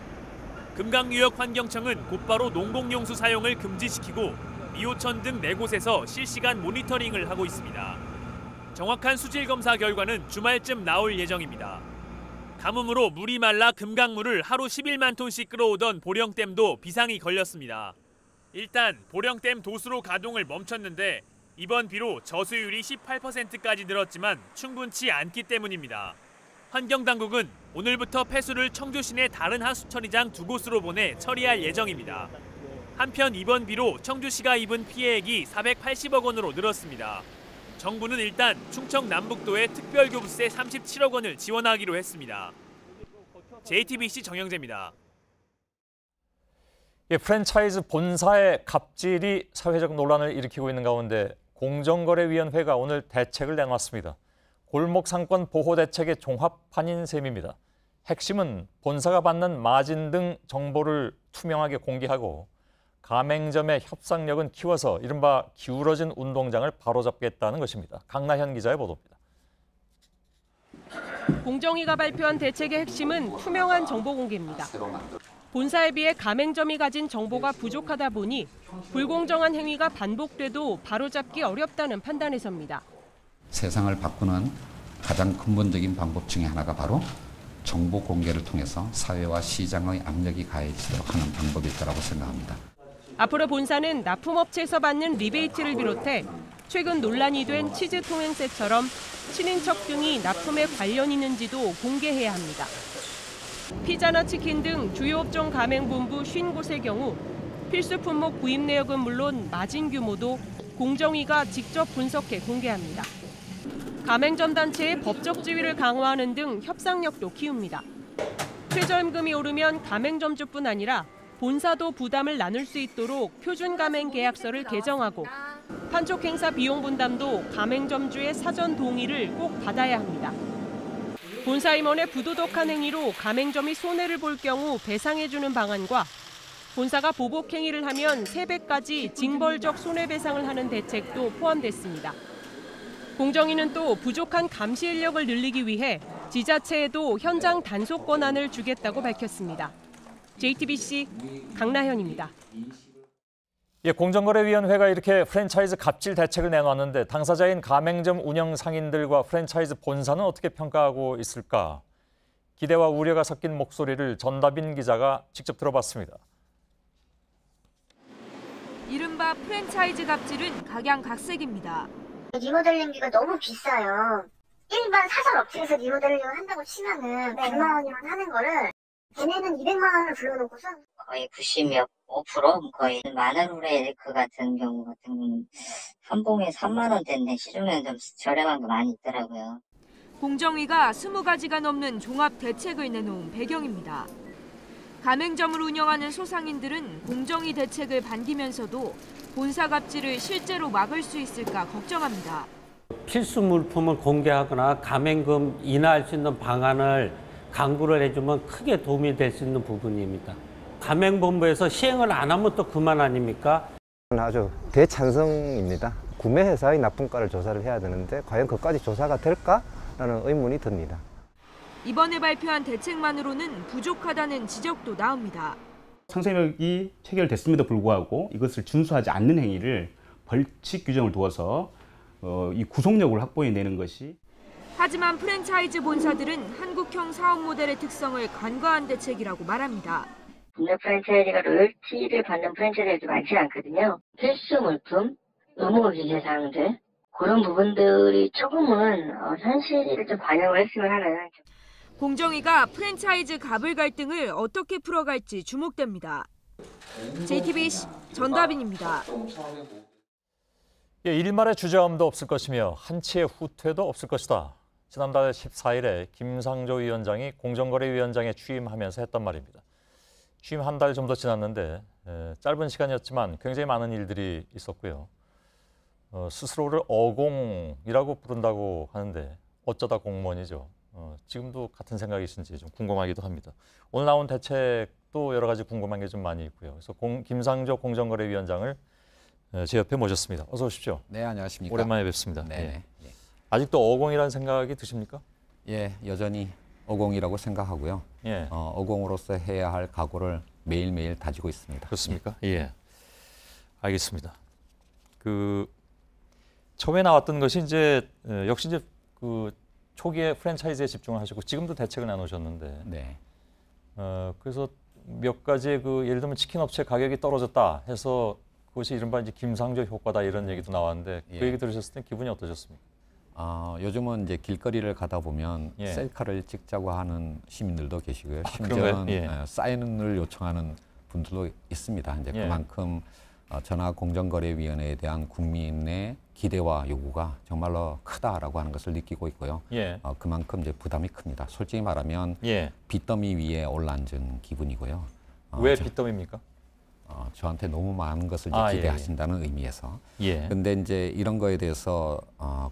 금강유역환경청은 곧바로 농공용수 사용을 금지시키고 미호천 등 4곳에서 실시간 모니터링을 하고 있습니다. 정확한 수질 검사 결과는 주말쯤 나올 예정입니다. 가뭄으로 물이 말라 금강물을 하루 11만 톤씩 끌어오던 보령댐도 비상이 걸렸습니다. 일단 보령댐 도수로 가동을 멈췄는데 이번 비로 저수율이 18%까지 늘었지만 충분치 않기 때문입니다. 환경당국은 오늘부터 폐수를 청주 시내 다른 하수처리장 2곳으로 보내 처리할 예정입니다. 한편 이번 비로 청주시가 입은 피해액이 480억 원으로 늘었습니다. 정부는 일단 충청 남북도에 특별교부세 37억 원을 지원하기로 했습니다. JTBC 정영재입니다. 프랜차이즈 본사의 갑질이 사회적 논란을 일으키고 있는 가운데 공정거래위원회가 오늘 대책을 내놨습니다. 골목 상권 보호 대책의 종합판인 셈입니다. 핵심은 본사가 받는 마진 등 정보를 투명하게 공개하고 가맹점의 협상력은 키워서 이른바 기울어진 운동장을 바로잡겠다는 것입니다. 강나현 기자의 보도입니다. 공정위가 발표한 대책의 핵심은 투명한 정보 공개입니다. 본사에 비해 가맹점이 가진 정보가 부족하다 보니 불공정한 행위가 반복돼도 바로잡기 어렵다는 판단에서입니다. 세상을 바꾸는 가장 근본적인 방법 중에 하나가 바로 정보 공개를 통해서 사회와 시장의 압력이 가해지도록 하는 방법일 거라고 생각합니다. 앞으로 본사는 납품업체에서 받는 리베이트를 비롯해 최근 논란이 된 치즈 통행세처럼 친인척 등이 납품에 관련 있는지도 공개해야 합니다. 피자나 치킨 등 주요 업종 가맹본부 50곳의 경우 필수 품목 구입 내역은 물론 마진 규모도 공정위가 직접 분석해 공개합니다. 가맹점 단체의 법적 지위를 강화하는 등 협상력도 키웁니다. 최저임금이 오르면 가맹점주뿐 아니라 본사도 부담을 나눌 수 있도록 표준 가맹 계약서를 개정하고 판촉 행사 비용 분담도 가맹점주의 사전 동의를 꼭 받아야 합니다. 본사 임원의 부도덕한 행위로 가맹점이 손해를 볼 경우 배상해주는 방안과 본사가 보복 행위를 하면 3배까지 징벌적 손해배상을 하는 대책도 포함됐습니다. 공정위는 또 부족한 감시 인력을 늘리기 위해 지자체에도 현장 단속 권한을 주겠다고 밝혔습니다. JTBC 강나현입니다. 공정거래위원회가 이렇게 프랜차이즈 갑질 대책을 내놨는데 당사자인 가맹점 운영 상인들과 프랜차이즈 본사는 어떻게 평가하고 있을까? 기대와 우려가 섞인 목소리를 전다빈 기자가 직접 들어봤습니다. 이른바 프랜차이즈 갑질은 각양각색입니다. 리모델링비가 너무 비싸요. 일반 사설 업체에서 리모델링을 한다고 치면은 100만 원이면 하는 거를 걔네는 200만 원을 불러놓고서 거의 90몇% 거의 마늘우레 같은 경우 같은 경우는 한 봉에 3만 원대인데 시중에는 좀 저렴한 거 많이 있더라고요. 공정위가 20가지가 넘는 종합 대책을 내놓은 배경입니다. 가맹점을 운영하는 소상인들은 공정위 대책을 반기면서도 본사 갑질을 실제로 막을 수 있을까 걱정합니다. 필수 물품을 공개하거나 가맹금 인하할 수 있는 방안을 강구를 해주면 크게 도움이 될 수 있는 부분입니다. 가맹본부에서 시행을 안 하면 또 그만 아닙니까? 아주 대찬성입니다. 구매회사의 납품가를 조사를 해야 되는데 과연 그까지 조사가 될까라는 의문이 듭니다. 이번에 발표한 대책만으로는 부족하다는 지적도 나옵니다. 상생력이 체결됐음에도 불구하고 이것을 준수하지 않는 행위를 벌칙 규정을 두어서 이 구속력을 확보해내는 것이. 하지만 프랜차이즈 본사들은 한국형 사업 모델의 특성을 간과한 대책이라고 말합니다. 국내 프랜차이즈가 로열티를 받는 프랜차이즈도 많지 않거든요. 필수 물품, 의무 기재 사항들 그런 부분들이 조금은 현실을 좀 반영을 했으면 하는. 공정위가 프랜차이즈 갑을 갈등을 어떻게 풀어갈지 주목됩니다. JTBC 전다빈입니다. 일말의 주저함도 없을 것이며 한치의 후퇴도 없을 것이다. 지난달 14일에 김상조 위원장이 공정거래위원장에 취임하면서 했던 말입니다. 취임 한 달 좀 더 지났는데 짧은 시간이었지만 굉장히 많은 일들이 있었고요. 스스로를 어공이라고 부른다고 하는데 어쩌다 공무원이죠. 지금도 같은 생각이신지 좀 궁금하기도 합니다. 오늘 나온 대책도 여러 가지 궁금한 게 좀 많이 있고요. 그래서 김상조 공정거래위원장을 제 옆에 모셨습니다. 어서 오십시오. 네, 안녕하십니까. 오랜만에 뵙습니다. 네. 예. 아직도 어공이라는 생각이 드십니까? 예, 여전히 어공이라고 생각하고요. 예. 어공으로서 해야 할 각오를 매일매일 다지고 있습니다. 그렇습니까? 예. 알겠습니다. 처음에 나왔던 것이 이제 역시 이제 초기에 프랜차이즈에 집중을 하시고 지금도 대책을 나누셨는데. 네. 그래서 몇 가지의 예를 들면 치킨 업체 가격이 떨어졌다 해서 그것이 이른바 이제 김상조 효과다 이런 얘기도 나왔는데 그 얘기 들으셨을 때 기분이 어떠셨습니까? 요즘은 이제 길거리를 가다 보면 예. 셀카를 찍자고 하는 시민들도 계시고요. 심지어는 사인을 요청하는 분들도 있습니다. 이제 예. 그만큼 전화공정거래위원회에 대한 국민의 기대와 요구가 정말로 크다라고 하는 것을 느끼고 있고요. 예. 그만큼 이제 부담이 큽니다. 솔직히 말하면 빚더미 위에 올라앉은 기분이고요. 왜 빚더미입니까? 저한테 너무 많은 것을 이제 기대하신다는 의미에서. 근데 이제 이런 거에 대해서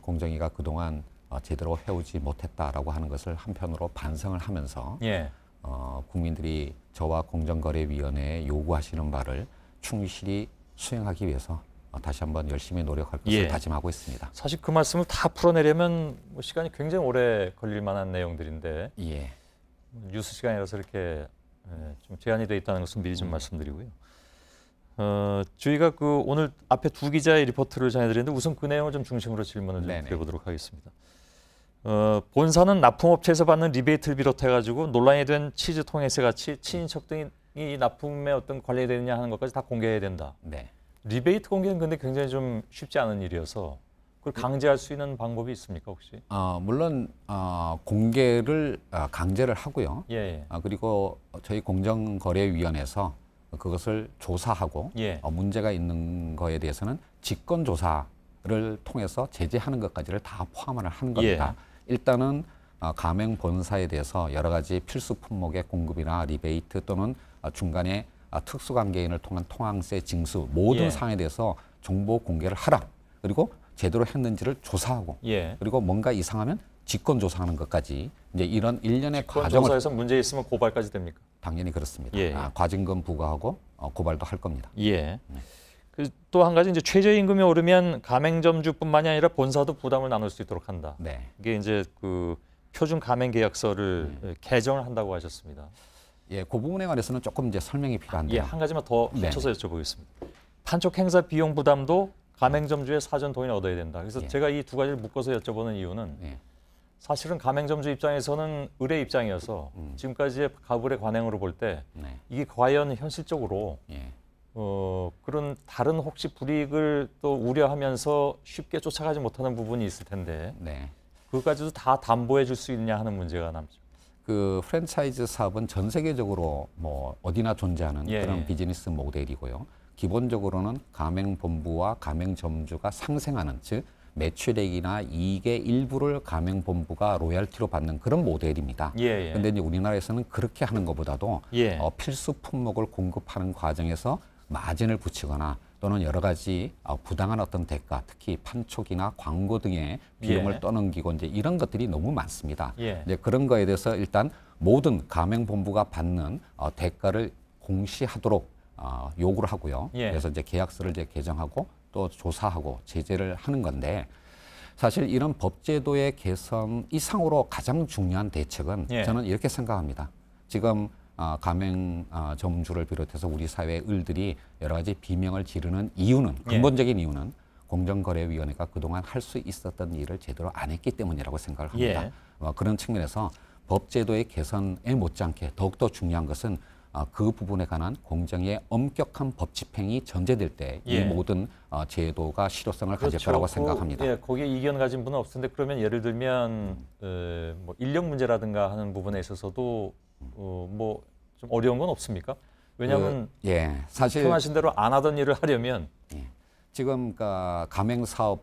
공정위가 그동안 제대로 해오지 못했다라고 하는 것을 한편으로 반성을 하면서 국민들이 저와 공정거래위원회에 요구하시는 바를 충실히 수행하기 위해서 다시 한번 열심히 노력할 것을 다짐하고 있습니다. 사실 그 말씀을 다 풀어내려면 뭐 시간이 굉장히 오래 걸릴 만한 내용들인데 뉴스 시간이라서 이렇게 좀 제한이 돼 있다는 것은 미리 좀 말씀드리고요. 저희가 그 오늘 앞에 두 기자의 리포트를 전해드렸는데 우선 그 내용을 좀 중심으로 질문을 좀 드려보도록 하겠습니다. 본사는 납품업체에서 받는 리베이트를 비롯해가지고 논란이 된 치즈 통행세 같이 친인척 등이 이 납품에 어떤 관리되느냐 하는 것까지 다 공개해야 된다. 리베이트 공개는 근데 굉장히 좀 쉽지 않은 일이어서 그걸 강제할 수 있는 방법이 있습니까 혹시? 물론 공개를 강제를 하고요. 그리고 저희 공정거래위원회에서 그것을 조사하고 문제가 있는 거에 대해서는 직권조사를 통해서 제재하는 것까지를 다 포함을 하는 겁니다. 일단은 가맹 본사에 대해서 여러 가지 필수 품목의 공급이나 리베이트 또는 중간에 특수관계인을 통한 통항세 징수 모든 사항에 대해서 정보 공개를 하라. 그리고 제대로 했는지를 조사하고 그리고 뭔가 이상하면 직권조사하는 것까지 이제 이런 일련의 과정을 직권조사에서 문제 있으면 고발까지 됩니까? 당연히 그렇습니다. 과징금 부과하고 고발도 할 겁니다. 또 한 가지 이제 최저임금이 오르면 가맹점주뿐만이 아니라 본사도 부담을 나눌 수 있도록 한다. 이게 이제 그 표준 가맹 계약서를 개정을 한다고 하셨습니다. 그 부분에 관해서는 조금 이제 설명이 필요한데요. 한 가지만 더 합쳐서 여쭤보겠습니다. 판촉 행사 비용 부담도 가맹점주의 사전 동의를 얻어야 된다. 그래서 제가 이 두 가지를 묶어서 여쭤보는 이유는 사실은 가맹점주 입장에서는 의뢰 입장이어서 지금까지의 가불의 관행으로 볼 때 이게 과연 현실적으로 그런 다른 혹시 불이익을 또 우려하면서 쉽게 쫓아가지 못하는 부분이 있을 텐데 그것까지도 다 담보해 줄 수 있냐 하는 문제가 남죠. 그 프랜차이즈 사업은 전 세계적으로 뭐 어디나 존재하는 그런 비즈니스 모델이고요. 기본적으로는 가맹본부와 가맹점주가 상생하는 즉 매출액이나 이익의 일부를 가맹본부가 로열티로 받는 그런 모델입니다. 그런데 이제 우리나라에서는 그렇게 하는 것보다도 필수 품목을 공급하는 과정에서 마진을 붙이거나 또는 여러 가지 부당한 어떤 대가, 특히 판촉이나 광고 등의 비용을 떠넘기고 이제 이런 것들이 너무 많습니다. 이제 그런 거에 대해서 일단 모든 가맹본부가 받는 대가를 공시하도록 요구를 하고요. 그래서 이제 계약서를 이제 개정하고 또 조사하고 제재를 하는 건데 사실 이런 법제도의 개선 이상으로 가장 중요한 대책은 저는 이렇게 생각합니다. 지금 가맹점주를 비롯해서 우리 사회의 을들이 여러 가지 비명을 지르는 이유는 근본적인 이유는 공정거래위원회가 그동안 할 수 있었던 일을 제대로 안 했기 때문이라고 생각을 합니다. 그런 측면에서 법제도의 개선에 못지않게 더욱더 중요한 것은 그 부분에 관한 공정의 엄격한 법 집행이 전제될 때 이 모든 제도가 실효성을 가질 거라고 생각합니다. 거기에 이견 가진 분은 없을 텐데 그러면 예를 들면 뭐 인력 문제라든가 하는 부분에 있어서도 뭐 좀 어려운 건 없습니까? 왜냐하면 사실 표현하신 대로 안 하던 일을 하려면 지금 가맹 사업,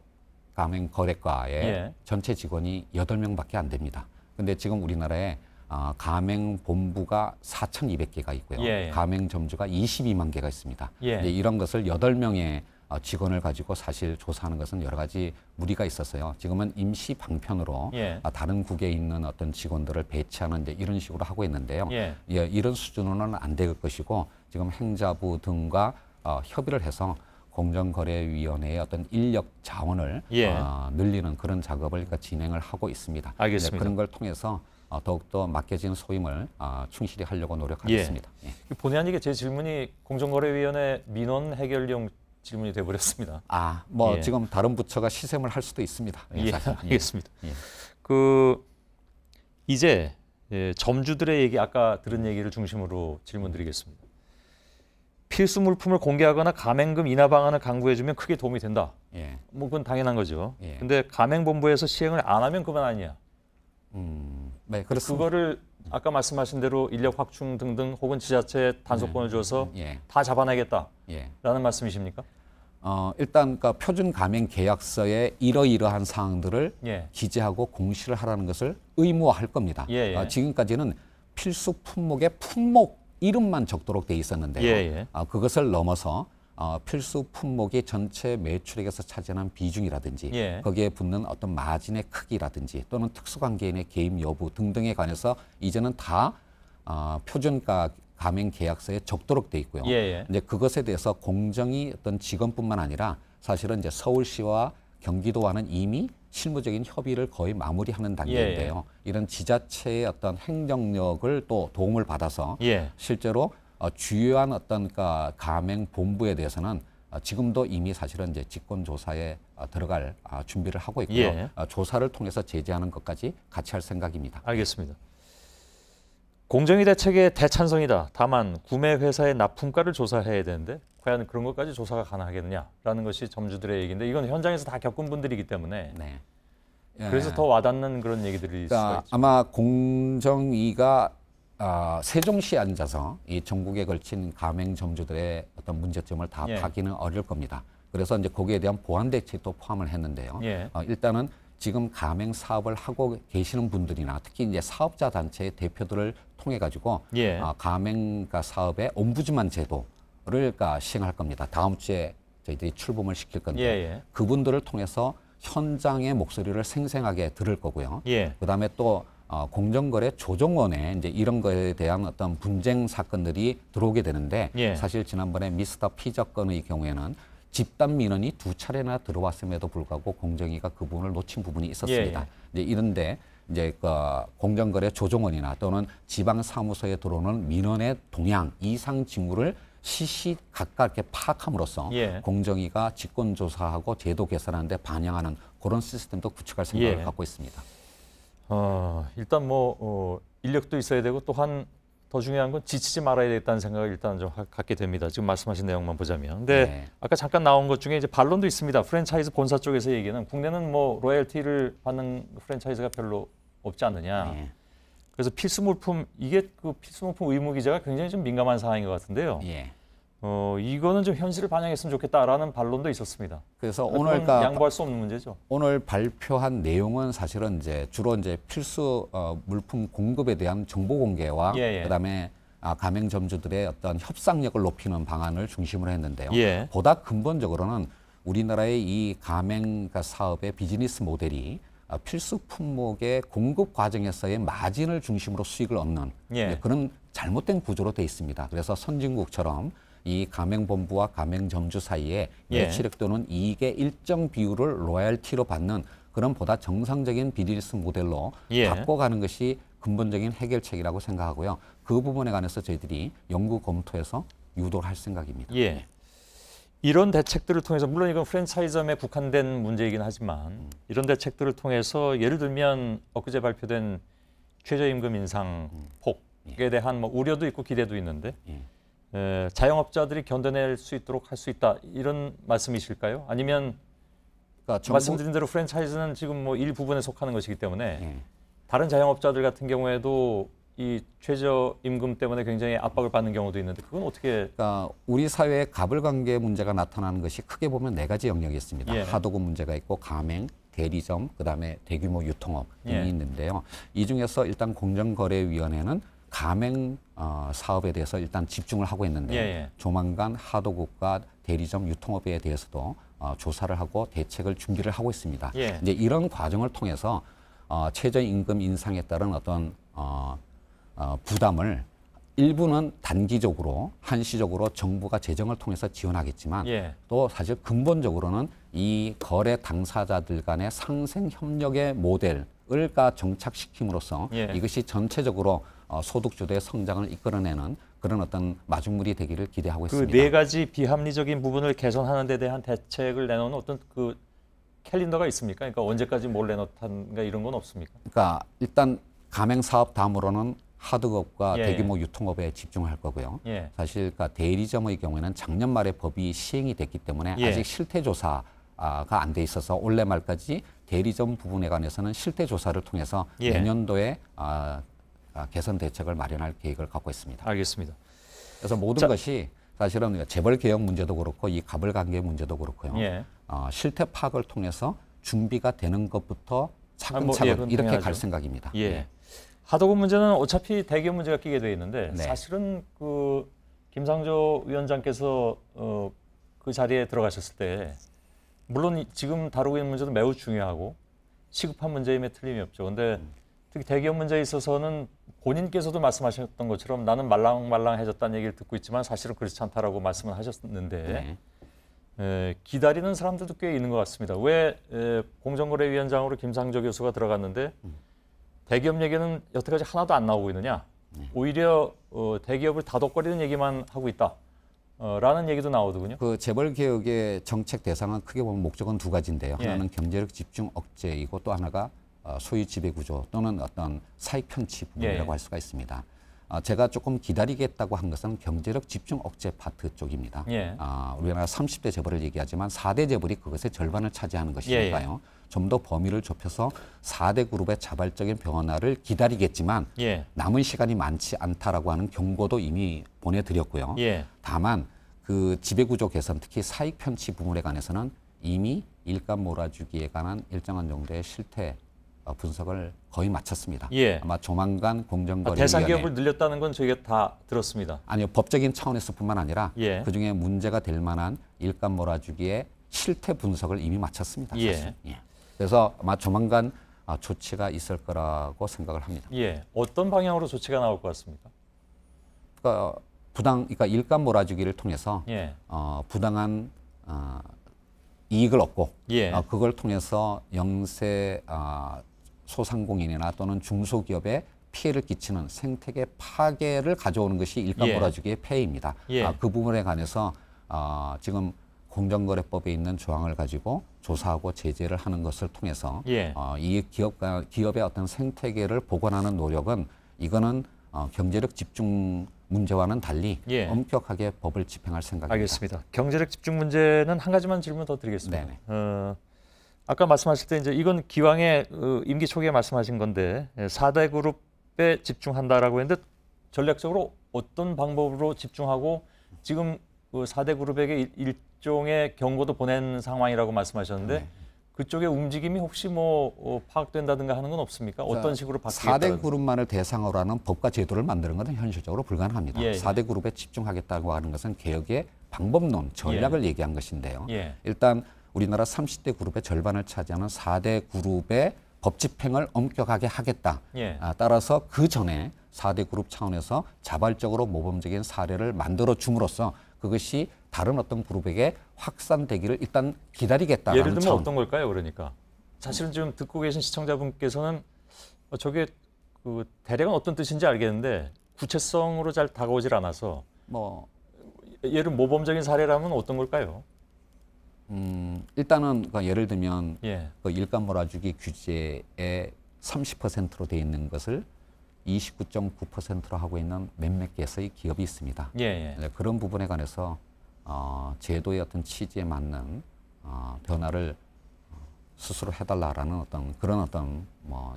가맹 거래과에 전체 직원이 8명밖에 안 됩니다. 근데 지금 우리나라에 가맹 본부가 4,200개가 있고요. 가맹 점주가 22만 개가 있습니다. 이런 것을 8명의 직원을 가지고 사실 조사하는 것은 여러 가지 무리가 있어서요. 지금은 임시 방편으로 다른 국에 있는 어떤 직원들을 배치하는 이제 이런 식으로 하고 있는데요. 이런 수준으로는 안 될 것이고 지금 행자부 등과 협의를 해서 공정거래위원회의 어떤 인력 자원을 늘리는 그런 작업을 진행을 하고 있습니다. 알겠습니다. 그런 걸 통해서 더욱더 맡겨진 소임을 충실히 하려고 노력하겠습니다. 본의 아니게 제 질문이 공정거래위원회 민원 해결용 질문이 돼버렸습니다. 지금 다른 부처가 시샘을 할 수도 있습니다. 알겠습니다. 이제 점주들의 얘기, 아까 들은 얘기를 중심으로 질문드리겠습니다. 필수 물품을 공개하거나 가맹금 인하 방안을 강구해주면 크게 도움이 된다. 뭐 그건 당연한 거죠. 근데 가맹본부에서 시행을 안 하면 그만 아니냐. 네, 그렇습니다. 그거를 아까 말씀하신 대로 인력 확충 등등 혹은 지자체에 단속권을 줘서 다 잡아내겠다라는 말씀이십니까? 일단 그 표준 가맹 계약서에 이러이러한 사항들을 예. 기재하고 공시를 하라는 것을 의무화할 겁니다. 예, 예. 지금까지는 필수 품목의 품목 이름만 적도록 돼 있었는데요. 예, 예. 그것을 넘어서 필수 품목이 전체 매출액에서 차지하는 비중이라든지 예. 거기에 붙는 어떤 마진의 크기라든지 또는 특수관계인의 개입 여부 등등에 관해서 이제는 다 표준가 가맹 계약서에 적도록 돼 있고요. 예, 예. 이제 그것에 대해서 공정이 어떤 직원뿐만 아니라 사실은 이제 서울시와 경기도와는 이미 실무적인 협의를 거의 마무리하는 단계인데요. 예, 예. 이런 지자체의 어떤 행정력을 또 도움을 받아서 예. 실제로 주요한 어떤 가맹 본부에 대해서는 지금도 이미 사실은 이제 직권 조사에 들어갈 준비를 하고 있고요. 예. 조사를 통해서 제재하는 것까지 같이 할 생각입니다. 알겠습니다. 공정위 대책의 대찬성이다. 다만 구매 회사의 납품가를 조사해야 되는데 과연 그런 것까지 조사가 가능하겠느냐라는 것이 점주들의 얘기인데 이건 현장에서 다 겪은 분들이기 때문에 네. 그래서 더 와닿는 그런 얘기들이 있을 수가 있죠. 아마 공정위가 세종시에 앉아서 이 전국에 걸친 가맹점주들의 어떤 문제점을 다 예. 파기는 어려울 겁니다. 그래서 이제 거기에 대한 보완 대책도 포함을 했는데요. 예. 일단은 지금 가맹 사업을 하고 계시는 분들이나 특히 이제 사업자 단체의 대표들을 통해 가지고 예. 가맹 사업의 옴부즈만 제도를 시행할 겁니다. 다음 주에 저희들이 출범을 시킬 건데 예. 그분들을 통해서 현장의 목소리를 생생하게 들을 거고요. 예. 그다음에 또 공정거래 조정원에 이제 이런 거에 대한 어떤 분쟁 사건들이 들어오게 되는데 예. 사실 지난번에 미스터 피저 건의 경우에는 집단 민원이 2차례나 들어왔음에도 불구하고 공정위가 그 부분을 놓친 부분이 있었습니다. 예. 이제 이런데 이제 공정거래 조정원이나 또는 지방 사무소에 들어오는 민원의 동향, 이상 징후를 시시 각각 이렇게 파악함으로써 예. 공정위가 직권 조사하고 제도 개선하는 데 반영하는 그런 시스템도 구축할 생각을 예. 갖고 있습니다. 일단 인력도 있어야 되고 또한 더 중요한 건 지치지 말아야 되겠다는 생각을 일단 좀 갖게 됩니다. 지금 말씀하신 내용만 보자면. 근데 네. 아까 잠깐 나온 것 중에 이제 반론도 있습니다. 프랜차이즈 본사 쪽에서 얘기는 국내는 로열티를 받는 프랜차이즈가 별로 없지 않느냐. 네. 그래서 필수 물품 이게 그 필수 물품 의무 기재가 굉장히 좀 민감한 사항인 것 같은데요. 예. 이거는 좀 현실을 반영했으면 좋겠다라는 반론도 있었습니다. 그래서 그러니까 오늘 양보할 수 없는 문제죠. 오늘 발표한 내용은 사실은 주로 필수 물품 공급에 대한 정보 공개와 예. 그다음에 가맹점주들의 어떤 협상력을 높이는 방안을 중심으로 했는데요. 예. 보다 근본적으로는 우리나라의 이 가맹 사업의 비즈니스 모델이 필수 품목의 공급 과정에서의 마진을 중심으로 수익을 얻는 예. 그런 잘못된 구조로 돼 있습니다. 그래서 선진국처럼 이 가맹본부와 가맹점주 사이에 예. 매출액 또는 이익의 일정 비율을 로얄티로 받는 그런 보다 정상적인 비즈니스 모델로 예. 바꿔가는 것이 근본적인 해결책이라고 생각하고요. 그 부분에 관해서 저희들이 연구 검토해서 유도를 할 생각입니다. 예. 이런 대책들을 통해서 물론 이건 프랜차이즈점에 국한된 문제이긴 하지만 이런 대책들을 통해서 예를 들면 엊그제 발표된 최저임금 인상 폭에 대한 우려도 있고 기대도 있는데 자영업자들이 견뎌낼 수 있도록 할 수 있다 이런 말씀이실까요? 아니면 말씀드린 대로 프랜차이즈는 지금 일부분에 속하는 것이기 때문에 다른 자영업자들 같은 경우에도 이 최저임금 때문에 굉장히 압박을 받는 경우도 있는데 그건 어떻게? 우리 사회의 가불관계 문제가 나타나는 것이 크게 보면 4가지 영역이 있습니다. 예. 하도급 문제가 있고 가맹, 대리점, 그다음에 대규모 유통업 등이 예. 있는데요. 이 중에서 일단 공정거래위원회는 가맹 사업에 대해서 일단 집중을 하고 있는데 예. 조만간 하도급과 대리점 유통업에 대해서도 조사를 하고 대책을 준비를 하고 있습니다. 예. 이제 이런 과정을 통해서 최저임금 인상에 따른 어떤 부담을 일부는 단기적으로 한시적으로 정부가 재정을 통해서 지원하겠지만 예. 또 사실 근본적으로는 이 거래 당사자들 간의 상생 협력의 모델을 정착시킴으로써 예. 이것이 전체적으로 소득주도의 성장을 이끌어내는 그런 어떤 마중물이 되기를 기대하고 있습니다. 그 4가지 비합리적인 부분을 개선하는 데 대한 대책을 내놓는 어떤 그 캘린더가 있습니까? 그러니까 언제까지 뭘 내놓던가 이런 건 없습니까? 그러니까 일단 가맹 사업 다음으로는 하드업과 예. 대규모 유통업에 집중할 거고요. 예. 사실 대리점의 경우에는 작년 말에 법이 시행이 됐기 때문에 예. 아직 실태 조사가 안 돼 있어서 올해 말까지 대리점 부분에 관해서는 실태 조사를 통해서 예. 내년도에 개선 대책을 마련할 계획을 갖고 있습니다. 알겠습니다. 그래서 모든 것이 사실은 재벌 개혁 문제도 그렇고 이 갑을 관계 문제도 그렇고요. 예. 실태 파악을 통해서 준비가 되는 것부터 차근차근 이렇게 갈 생각입니다. 예. 네. 하도급 문제는 어차피 대기업 문제가 끼게 돼 있는데 네. 사실은 그 김상조 위원장께서 그 자리에 들어가셨을 때 물론 지금 다루고 있는 문제도 매우 중요하고 시급한 문제임에 틀림이 없죠. 근데 특히 대기업 문제에 있어서는 본인께서도 말씀하셨던 것처럼 나는 말랑말랑해졌다는 얘기를 듣고 있지만 사실은 그렇지 않다라고 말씀을 하셨는데 기다리는 사람들도 꽤 있는 것 같습니다. 왜 공정거래위원장으로 김상조 교수가 들어갔는데 대기업 얘기는 여태까지 하나도 안 나오고 있느냐. 오히려 대기업을 다독거리는 얘기만 하고 있다. 라는 얘기도 나오더군요. 그 재벌 개혁의 정책 대상은 크게 보면 목적은 두 가지인데요. 하나는 경제력 집중 억제이고 또 하나가 소유 지배 구조 또는 어떤 사익 편취 부분이라고 할 수가 있습니다. 제가 조금 기다리겠다고 한 것은 경제력 집중 억제 파트 쪽입니다. 우리나라 30대 재벌을 얘기하지만 4대 재벌이 그것의 절반을 차지하는 것이니까요. 좀 더 범위를 좁혀서 4대 그룹의 자발적인 변화를 기다리겠지만 남은 시간이 많지 않다라고 하는 경고도 이미 보내드렸고요. 다만 그 지배구조 개선, 특히 사익 편취 부분에 관해서는 이미 일감 몰아주기에 관한 일정한 정도의 실태 분석을 거의 마쳤습니다. 아마 조만간 공정거래위원회 대상 기업을 늘렸다는 건 저희가 다 들었습니다. 아니요, 법적인 차원에서뿐만 아니라 그중에 문제가 될 만한 일감 몰아주기의 실태 분석을 이미 마쳤습니다. 사실. 그래서 아마 조만간 조치가 있을 거라고 생각을 합니다. 어떤 방향으로 조치가 나올 것 같습니까? 그러니까 일감 몰아주기를 통해서 부당한 이익을 얻고 그걸 통해서 영세 소상공인이나 또는 중소기업에 피해를 끼치는 생태계 파괴를 가져오는 것이 일감 몰아주기의 폐해입니다. 그 부분에 관해서 지금 공정거래법에 있는 조항을 가지고 조사하고 제재를 하는 것을 통해서 이 기업의 어떤 생태계를 복원하는 노력은 이거는 경제력 집중 문제와는 달리 엄격하게 법을 집행할 생각입니다. 알겠습니다. 경제력 집중 문제는 한 가지만 질문 더 드리겠습니다. 아까 말씀하실 때 이제 이건 기왕에 임기 초기에 말씀하신 건데 4대 그룹에 집중한다라고 했는데 전략적으로 어떤 방법으로 집중하고 지금 그 4대 그룹에게 일종의 경고도 보낸 상황이라고 말씀하셨는데 그쪽의 움직임이 혹시 뭐 파악된다든가 하는 건 없습니까? 어떤 식으로 바뀌겠다? 4대 그룹만을 대상으로 하는 법과 제도를 만드는 것은 현실적으로 불가능합니다. 4대 그룹에 집중하겠다고 하는 것은 개혁의 방법론, 전략을 얘기한 것인데요. 일단 우리나라 30대 그룹의 절반을 차지하는 4대 그룹의 법 집행을 엄격하게 하겠다. 따라서 그 전에 4대 그룹 차원에서 자발적으로 모범적인 사례를 만들어 줌으로써 그것이 다른 어떤 그룹에게 확산되기를 일단 기다리겠다라는 예를 들면 차원. 어떤 걸까요? 그러니까 사실은 지금 듣고 계신 시청자분께서는 저게 그 대략은 어떤 뜻인지 알겠는데 구체성으로 잘 다가오질 않아서 예를 모범적인 사례라면 어떤 걸까요? 일단은 예를 들면 그 일감 몰아주기 규제의 30%로 돼 있는 것을 29.9%로 하고 있는 몇몇 개의 기업이 있습니다. 그런 부분에 관해서 제도의 어떤 취지에 맞는 변화를 스스로 해달라라는 그런 어떤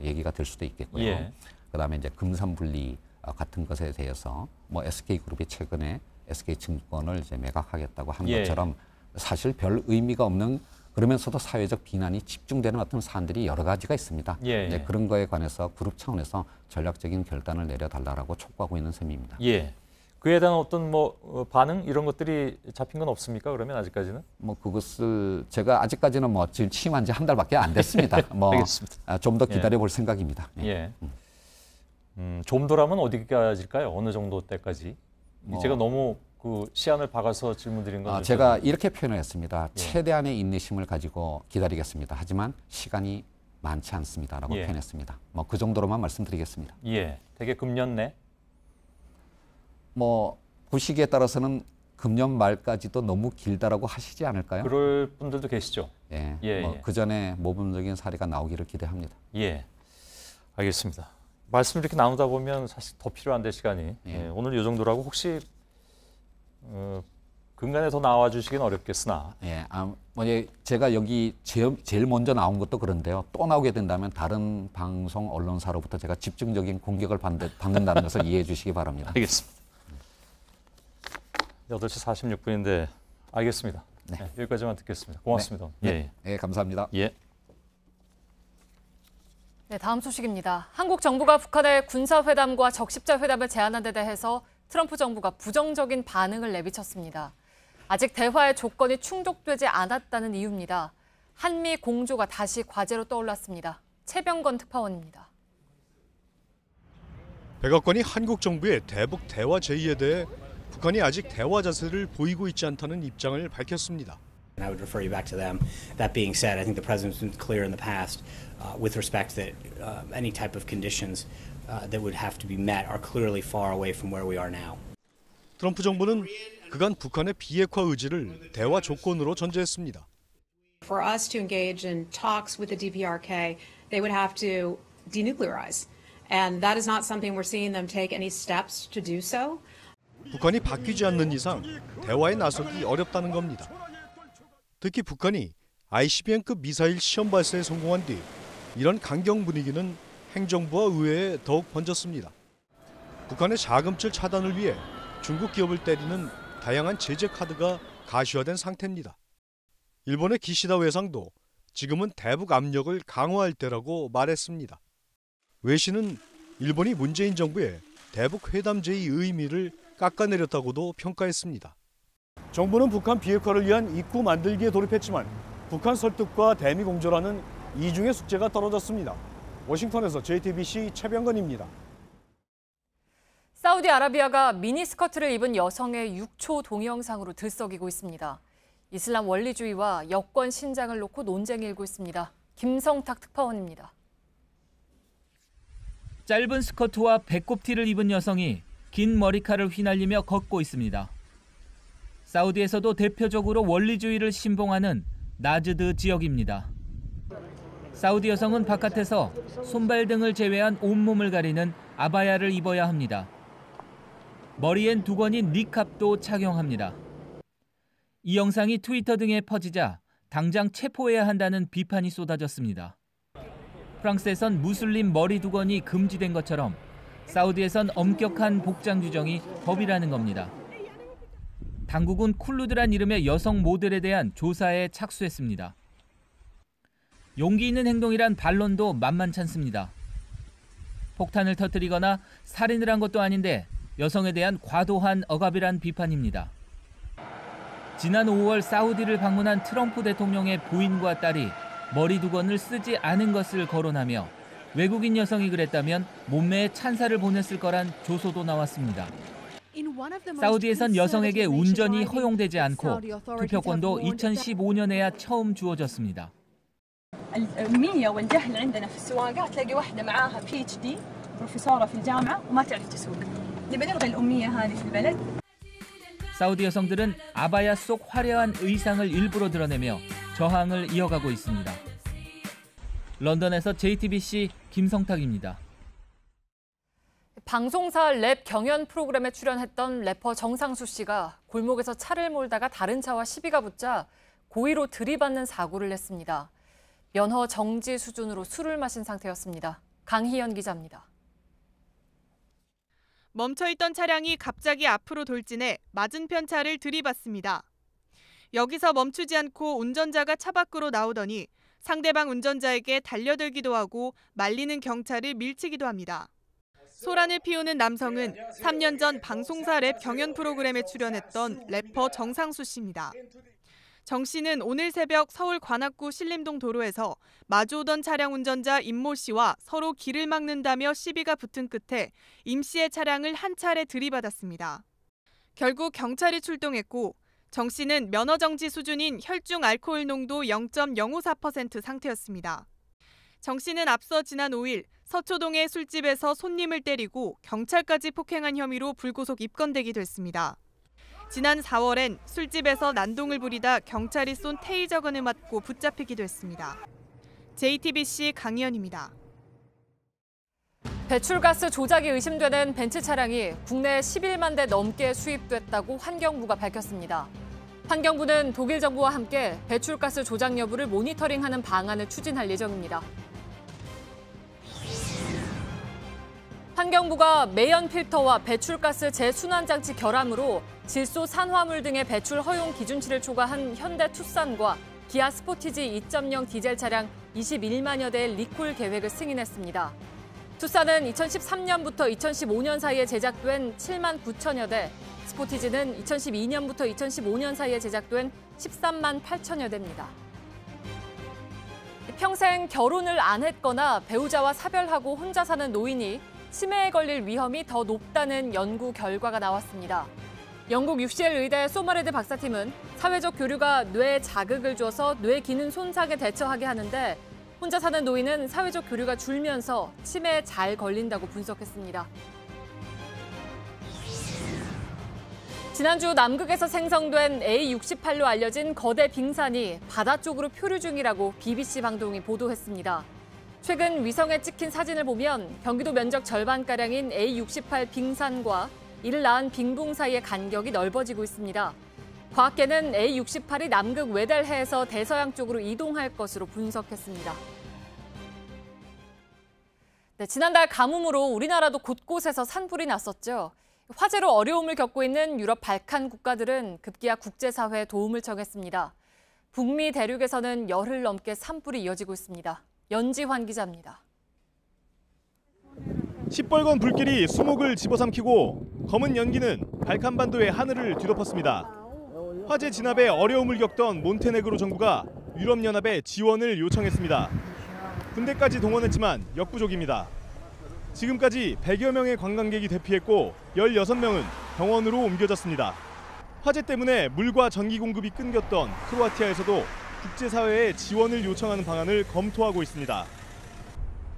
얘기가 될 수도 있겠고요. 그다음에 이제 금산분리 같은 것에 대해서 SK그룹이 최근에 SK증권을 이제 매각하겠다고 한 것처럼 사실 별 의미가 없는 그러면서도 사회적 비난이 집중되는 어떤 사안들이 여러 가지가 있습니다. 그런 거에 관해서 그룹 차원에서 전략적인 결단을 내려달라고 촉구하고 있는 셈입니다. 그에 대한 어떤 반응 이런 것들이 잡힌 건 없습니까? 그러면 아직까지는? 그것을 제가 아직까지는 지금 취임한 지 한 달밖에 안 됐습니다. 좀 더 기다려 볼 생각입니다. 좀 더라면 어디까지일까요? 어느 정도 때까지? 제가 너무 그 시한을 박아서 질문드린 건 제가 이렇게 표현을 했습니다. 최대한의 인내심을 가지고 기다리겠습니다. 하지만 시간이 많지 않습니다라고 표현했습니다. 그 정도로만 말씀드리겠습니다. 되게 금년 내? 보시기에 따라서는 금년 말까지도 너무 길다라고 하시지 않을까요? 그럴 분들도 계시죠. 그 전에 모범적인 사례가 나오기를 기대합니다. 알겠습니다. 말씀 이렇게 나누다 보면 사실 더 필요한데 시간이 오늘 이 정도라고 혹시 근간에 더 나와 주시긴 어렵겠으나 제가 여기 제일 먼저 나온 것도 그런데요. 또 나오게 된다면 다른 방송 언론사로부터 제가 집중적인 공격을 받는다는 것을 이해해 주시기 바랍니다. 알겠습니다. 8시 46분인데 알겠습니다. 네, 여기까지만 듣겠습니다. 고맙습니다. 네, 감사합니다. 예. 네, 다음 소식입니다. 한국 정부가 북한의 군사회담과 적십자 회담을 제안한 데 대해서 트럼프 정부가 부정적인 반응을 내비쳤습니다. 아직 대화의 조건이 충족되지 않았다는 이유입니다. 한미 공조가 다시 과제로 떠올랐습니다. 최병건 특파원입니다. 백악관이 한국 정부의 대북 대화 제의에 대해 북한이 아직 대화 자세를 보이고 있지 않다는 입장을 밝혔습니다. And I would refer you back to them. That being said, I think the president's been clear in the past with respect that any type of conditions that would have to be met are clearly far away from where we are now. 트럼프 정부는 그간 북한의 비핵화 의지를 대화 조건으로 전제했습니다. For us to engage in talks with the DPRK, they would have to denuclearize. And that is not something we're seeing them take any steps to do so. 북한이 바뀌지 않는 이상 대화에 나서기 어렵다는 겁니다. 특히 북한이 ICBM급 미사일 시험 발사에 성공한 뒤 이런 강경 분위기는 행정부와 의회에 더욱 번졌습니다. 북한의 자금줄 차단을 위해 중국 기업을 때리는 다양한 제재 카드가 가시화된 상태입니다. 일본의 기시다 외상도 지금은 대북 압력을 강화할 때라고 말했습니다. 외신은 일본이 문재인 정부의 대북 회담 제의 의미를 깎아내렸다고도 평가했습니다. 정부는 북한 비핵화를 위한 입구 만들기에 돌입했지만 북한 설득과 대미 공조라는 이중의 숙제가 떨어졌습니다. 워싱턴에서 JTBC 최병건입니다. 사우디아라비아가 미니스커트를 입은 여성의 6초 동영상으로 들썩이고 있습니다. 이슬람 원리주의와 여권 신장을 놓고 논쟁이 일고 있습니다. 김성탁 특파원입니다. 짧은 스커트와 배꼽티를 입은 여성이 긴 머리카락을 휘날리며 걷고 있습니다. 사우디에서도 대표적으로 원리주의를 신봉하는 나즈드 지역입니다. 사우디 여성은 바깥에서 손발 등을 제외한 온몸을 가리는 아바야를 입어야 합니다. 머리엔 두건인 니캅도 착용합니다. 이 영상이 트위터 등에 퍼지자 당장 체포해야 한다는 비판이 쏟아졌습니다. 프랑스에선 무슬림 머리 두건이 금지된 것처럼 사우디에선 엄격한 복장 규정이 법이라는 겁니다. 당국은 쿨루드란 이름의 여성 모델에 대한 조사에 착수했습니다. 용기 있는 행동이란 반론도 만만찮습니다. 폭탄을 터뜨리거나 살인을 한 것도 아닌데 여성에 대한 과도한 억압이란 비판입니다. 지난 5월 사우디를 방문한 트럼프 대통령의 부인과 딸이 머리 두건을 쓰지 않은 것을 거론하며 외국인 여성이 그랬다면 몸매에 찬사를 보냈을 거란 조소도 나왔습니다. 사우디에선 여성에게 운전이 허용되지 않고 투표권도 2015년에야 처음 주어졌습니다. الأمية والجهل عندنا في السواقة تلاقي واحدة معاها PhD بروفيسورة في الجامعة وما تعرف تسوق. نبي نلغي الأمية هذه في البلد. 사우디 여성들은 아바야 속 화려한 의상을 일부러 드러내며 저항을 이어가고 있습니다. 런던에서 JTBC 김성탁입니다. 방송사 랩 경연 프로그램에 출연했던 래퍼 정상수 씨가 골목에서 차를 몰다가 다른 차와 시비가 붙자 고의로 들이받는 사고를 냈습니다. 면허 정지 수준으로 술을 마신 상태였습니다. 강희연 기자입니다. 멈춰있던 차량이 갑자기 앞으로 돌진해 맞은편 차를 들이받습니다. 여기서 멈추지 않고 운전자가 차 밖으로 나오더니 상대방 운전자에게 달려들기도 하고 말리는 경찰을 밀치기도 합니다. 소란을 피우는 남성은 3년 전 방송사 랩 경연 프로그램에 출연했던 래퍼 정상수 씨입니다. 정 씨는 오늘 새벽 서울 관악구 신림동 도로에서 마주오던 차량 운전자 임모 씨와 서로 길을 막는다며 시비가 붙은 끝에 임 씨의 차량을 한 차례 들이받았습니다. 결국 경찰이 출동했고 정 씨는 면허 정지 수준인 혈중 알코올 농도 0.054% 상태였습니다. 정 씨는 앞서 지난 5일 서초동의 술집에서 손님을 때리고 경찰까지 폭행한 혐의로 불구속 입건되기도 했습니다. 지난 4월엔 술집에서 난동을 부리다 경찰이 쏜 테이저건을 맞고 붙잡히기도 했습니다. JTBC 강희연입니다. 배출가스 조작이 의심되는 벤츠 차량이 국내에 11만 대 넘게 수입됐다고 환경부가 밝혔습니다. 환경부는 독일 정부와 함께 배출가스 조작 여부를 모니터링하는 방안을 추진할 예정입니다. 환경부가 매연 필터와 배출가스 재순환장치 결함으로 질소 산화물 등의 배출 허용 기준치를 초과한 현대 투싼과 기아 스포티지 2.0 디젤 차량 21만여 대의 리콜 계획을 승인했습니다. 투싼은 2013년부터 2015년 사이에 제작된 7만 9천여 대, 스포티지는 2012년부터 2015년 사이에 제작된 13만 8천여 대입니다. 평생 결혼을 안 했거나 배우자와 사별하고 혼자 사는 노인이 치매에 걸릴 위험이 더 높다는 연구 결과가 나왔습니다. 영국 UCL 의대 소머레드 박사팀은 사회적 교류가 뇌에 자극을 줘서 뇌 기능 손상에 대처하게 하는데 혼자 사는 노인은 사회적 교류가 줄면서 치매에 잘 걸린다고 분석했습니다. 지난주 남극에서 생성된 A68로 알려진 거대 빙산이 바다 쪽으로 표류 중이라고 BBC 방송이 보도했습니다. 최근 위성에 찍힌 사진을 보면 경기도 면적 절반가량인 A68 빙산과 이를 낳은 빙봉 사이의 간격이 넓어지고 있습니다. 과학계는 A68이 남극 외달해에서 대서양 쪽으로 이동할 것으로 분석했습니다. 네, 지난달 가뭄으로 우리나라도 곳곳에서 산불이 났었죠. 화재로 어려움을 겪고 있는 유럽 발칸 국가들은 급기야 국제사회에 도움을 청했습니다. 북미 대륙에서는 열흘 넘게 산불이 이어지고 있습니다. 연지환 기자입니다. 시뻘건 불길이 수목을 집어삼키고 검은 연기는 발칸반도의 하늘을 뒤덮었습니다. 화재 진압에 어려움을 겪던 몬테네그로 정부가 유럽연합에 지원을 요청했습니다. 군대까지 동원했지만 역부족입니다. 지금까지 100여 명의 관광객이 대피했고 16명은 병원으로 옮겨졌습니다. 화재 때문에 물과 전기 공급이 끊겼던 크로아티아에서도 국제사회에 지원을 요청하는 방안을 검토하고 있습니다.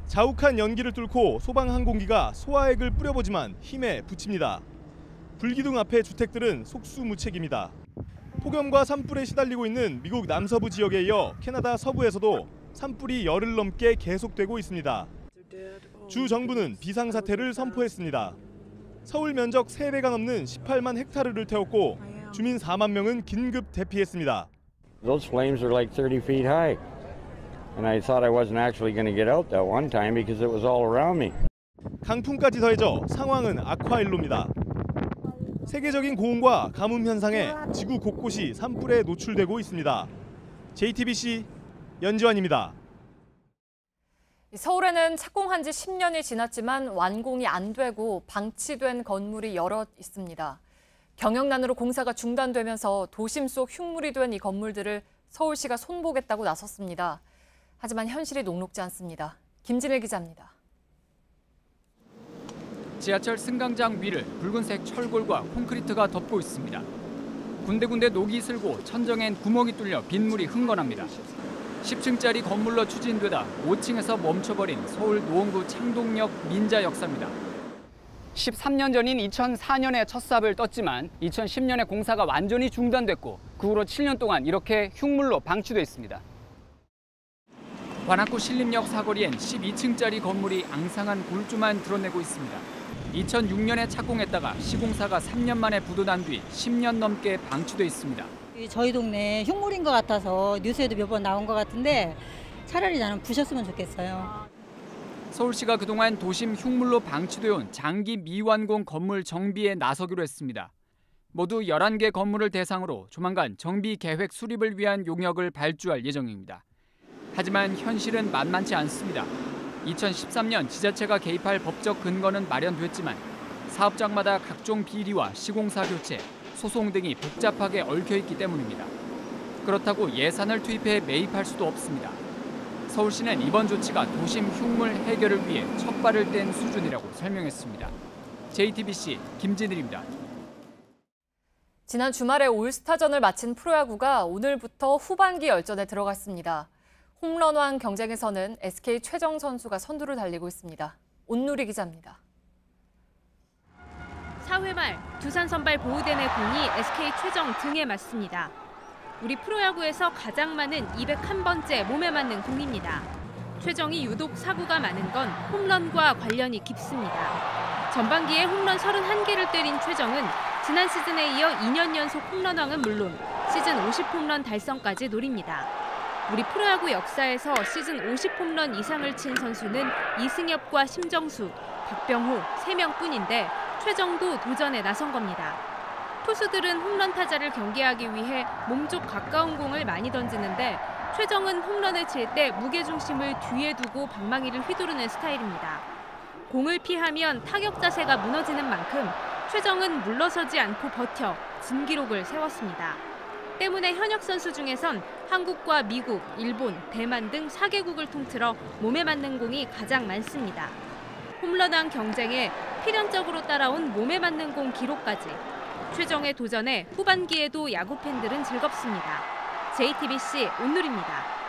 자욱한 연기를 뚫고 소방항공기가 소화액을 뿌려보지만 힘에 부칩니다. 불기둥 앞의 주택들은 속수무책입니다. 폭염과 산불에 시달리고 있는 미국 남서부 지역에 이어 캐나다 서부에서도 산불이 열흘 넘게 계속되고 있습니다. 주 정부는 비상사태를 선포했습니다. 서울 면적 3배가 넘는 18만 헥타르를 태웠고 주민 4만 명은 긴급 대피했습니다. Those flames are like 30 feet high. And I thought I wasn't actually going to get out that one time because it was all around me. 강풍까지 더해져 상황은 악화일로입니다. 세계적인 고온과 가뭄 현상에 지구 곳곳이 산불에 노출되고 있습니다. JTBC 연지환입니다. 서울에는 착공한 지 10년이 지났지만 완공이 안 되고 방치된 건물이 여럿 있습니다. 경영난으로 공사가 중단되면서 도심 속 흉물이 된 이 건물들을 서울시가 손보겠다고 나섰습니다. 하지만 현실이 녹록지 않습니다. 김진일 기자입니다. 지하철 승강장 위를 붉은색 철골과 콘크리트가 덮고 있습니다. 군데군데 녹이 슬고 천정엔 구멍이 뚫려 빗물이 흥건합니다. 10층짜리 건물로 추진되다 5층에서 멈춰버린 서울 노원구 창동역 민자 역사입니다. 13년 전인 2004년에 첫 삽을 떴지만 2010년에 공사가 완전히 중단됐고 그 후로 7년 동안 이렇게 흉물로 방치돼 있습니다. 관악구 신림역 사거리엔 12층짜리 건물이 앙상한 골조만 드러내고 있습니다. 2006년에 착공했다가 시공사가 3년 만에 부도난 뒤 10년 넘게 방치돼 있습니다. 저희 동네 흉물인 것 같아서 뉴스에도 몇 번 나온 것 같은데 차라리 나는 부셨으면 좋겠어요. 서울시가 그동안 도심 흉물로 방치되어 온 장기 미완공 건물 정비에 나서기로 했습니다. 모두 11개 건물을 대상으로 조만간 정비 계획 수립을 위한 용역을 발주할 예정입니다. 하지만 현실은 만만치 않습니다. 2013년 지자체가 개입할 법적 근거는 마련됐지만 사업장마다 각종 비리와 시공사 교체, 소송 등이 복잡하게 얽혀있기 때문입니다. 그렇다고 예산을 투입해 매입할 수도 없습니다. 서울시는 이번 조치가 도심 흉물 해결을 위해 첫 발을 뗀 수준이라고 설명했습니다. JTBC 김진일입니다. 지난 주말에 올스타전을 마친 프로야구가 오늘부터 후반기 열전에 들어갔습니다. 홈런왕 경쟁에서는 SK 최정 선수가 선두를 달리고 있습니다. 온누리 기자입니다. 4회 말 두산 선발 보우덴의 공이 SK 최정 등에 맞습니다. 우리 프로야구에서 가장 많은 201번째 몸에 맞는 공입니다. 최정이 유독 사구가 많은 건 홈런과 관련이 깊습니다. 전반기에 홈런 31개를 때린 최정은 지난 시즌에 이어 2년 연속 홈런왕은 물론 시즌 50홈런 달성까지 노립니다. 우리 프로야구 역사에서 시즌 50홈런 이상을 친 선수는 이승엽과 심정수, 박병호 3명뿐인데 최정도 도전에 나선 겁니다. 투수들은 홈런 타자를 경계하기 위해 몸쪽 가까운 공을 많이 던지는데 최정은 홈런을 칠 때 무게중심을 뒤에 두고 방망이를 휘두르는 스타일입니다. 공을 피하면 타격 자세가 무너지는 만큼 최정은 물러서지 않고 버텨 진기록을 세웠습니다. 때문에 현역 선수 중에선 한국과 미국, 일본, 대만 등 4개국을 통틀어 몸에 맞는 공이 가장 많습니다. 홈런왕 경쟁에 필연적으로 따라온 몸에 맞는 공 기록까지. 최정의 도전에 후반기에도 야구 팬들은 즐겁습니다. JTBC 온누리입니다.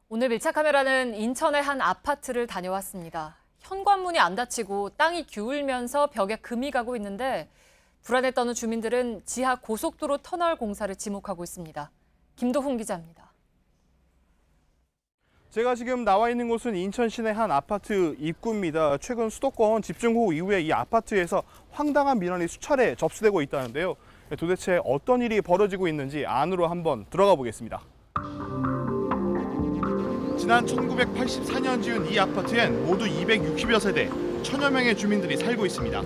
오늘 밀착카메라는 인천의 한 아파트를 다녀왔습니다. 현관문이 안 닫히고 땅이 기울면서 벽에 금이 가고 있는데 불안에 떠는 주민들은 지하 고속도로 터널 공사를 지목하고 있습니다. 김도훈 기자입니다. 제가 지금 나와 있는 곳은 인천 시내 한 아파트 입구입니다. 최근 수도권 집중호우 이후에 이 아파트에서 황당한 민원이 수차례 접수되고 있다는데요. 도대체 어떤 일이 벌어지고 있는지 안으로 한번 들어가 보겠습니다. 지난 1984년 지은 이 아파트엔 모두 260여 세대, 1000여 명의 주민들이 살고 있습니다.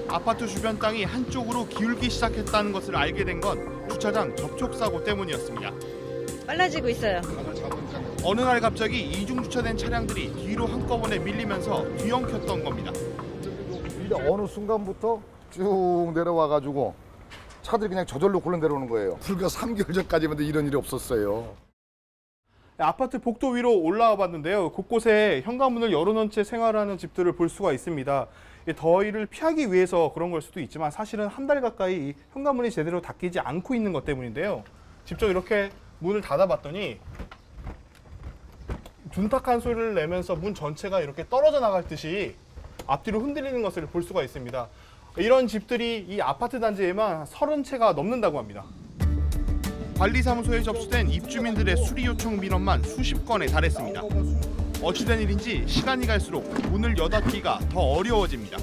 아파트 주변 땅이 한쪽으로 기울기 시작했다는 것을 알게 된 건 주차장 접촉사고 때문이었습니다. 빨라지고 있어요. 어느 날 갑자기 이중주차된 차량들이 뒤로 한꺼번에 밀리면서 뒤엉켰던 겁니다. 어느 순간부터 쭉 내려와가지고 차들이 그냥 저절로 굴러 내려오는 거예요. 불과 3개월 전까지만 해도 이런 일이 없었어요. 아파트 복도 위로 올라와 봤는데요. 곳곳에 현관문을 열어놓은 채 생활하는 집들을 볼 수가 있습니다. 더위를 피하기 위해서 그런 걸 수도 있지만 사실은 한 달 가까이 현관문이 제대로 닫히지 않고 있는 것 때문인데요. 직접 이렇게 문을 닫아봤더니 둔탁한 소리를 내면서 문 전체가 이렇게 떨어져 나갈 듯이 앞뒤로 흔들리는 것을 볼 수가 있습니다. 이런 집들이 이 아파트 단지에만 30채가 넘는다고 합니다. 관리사무소에 접수된 입주민들의 수리 요청 민원만 수십 건에 달했습니다. 어찌된 일인지 시간이 갈수록 문을 여닫기가 더 어려워집니다.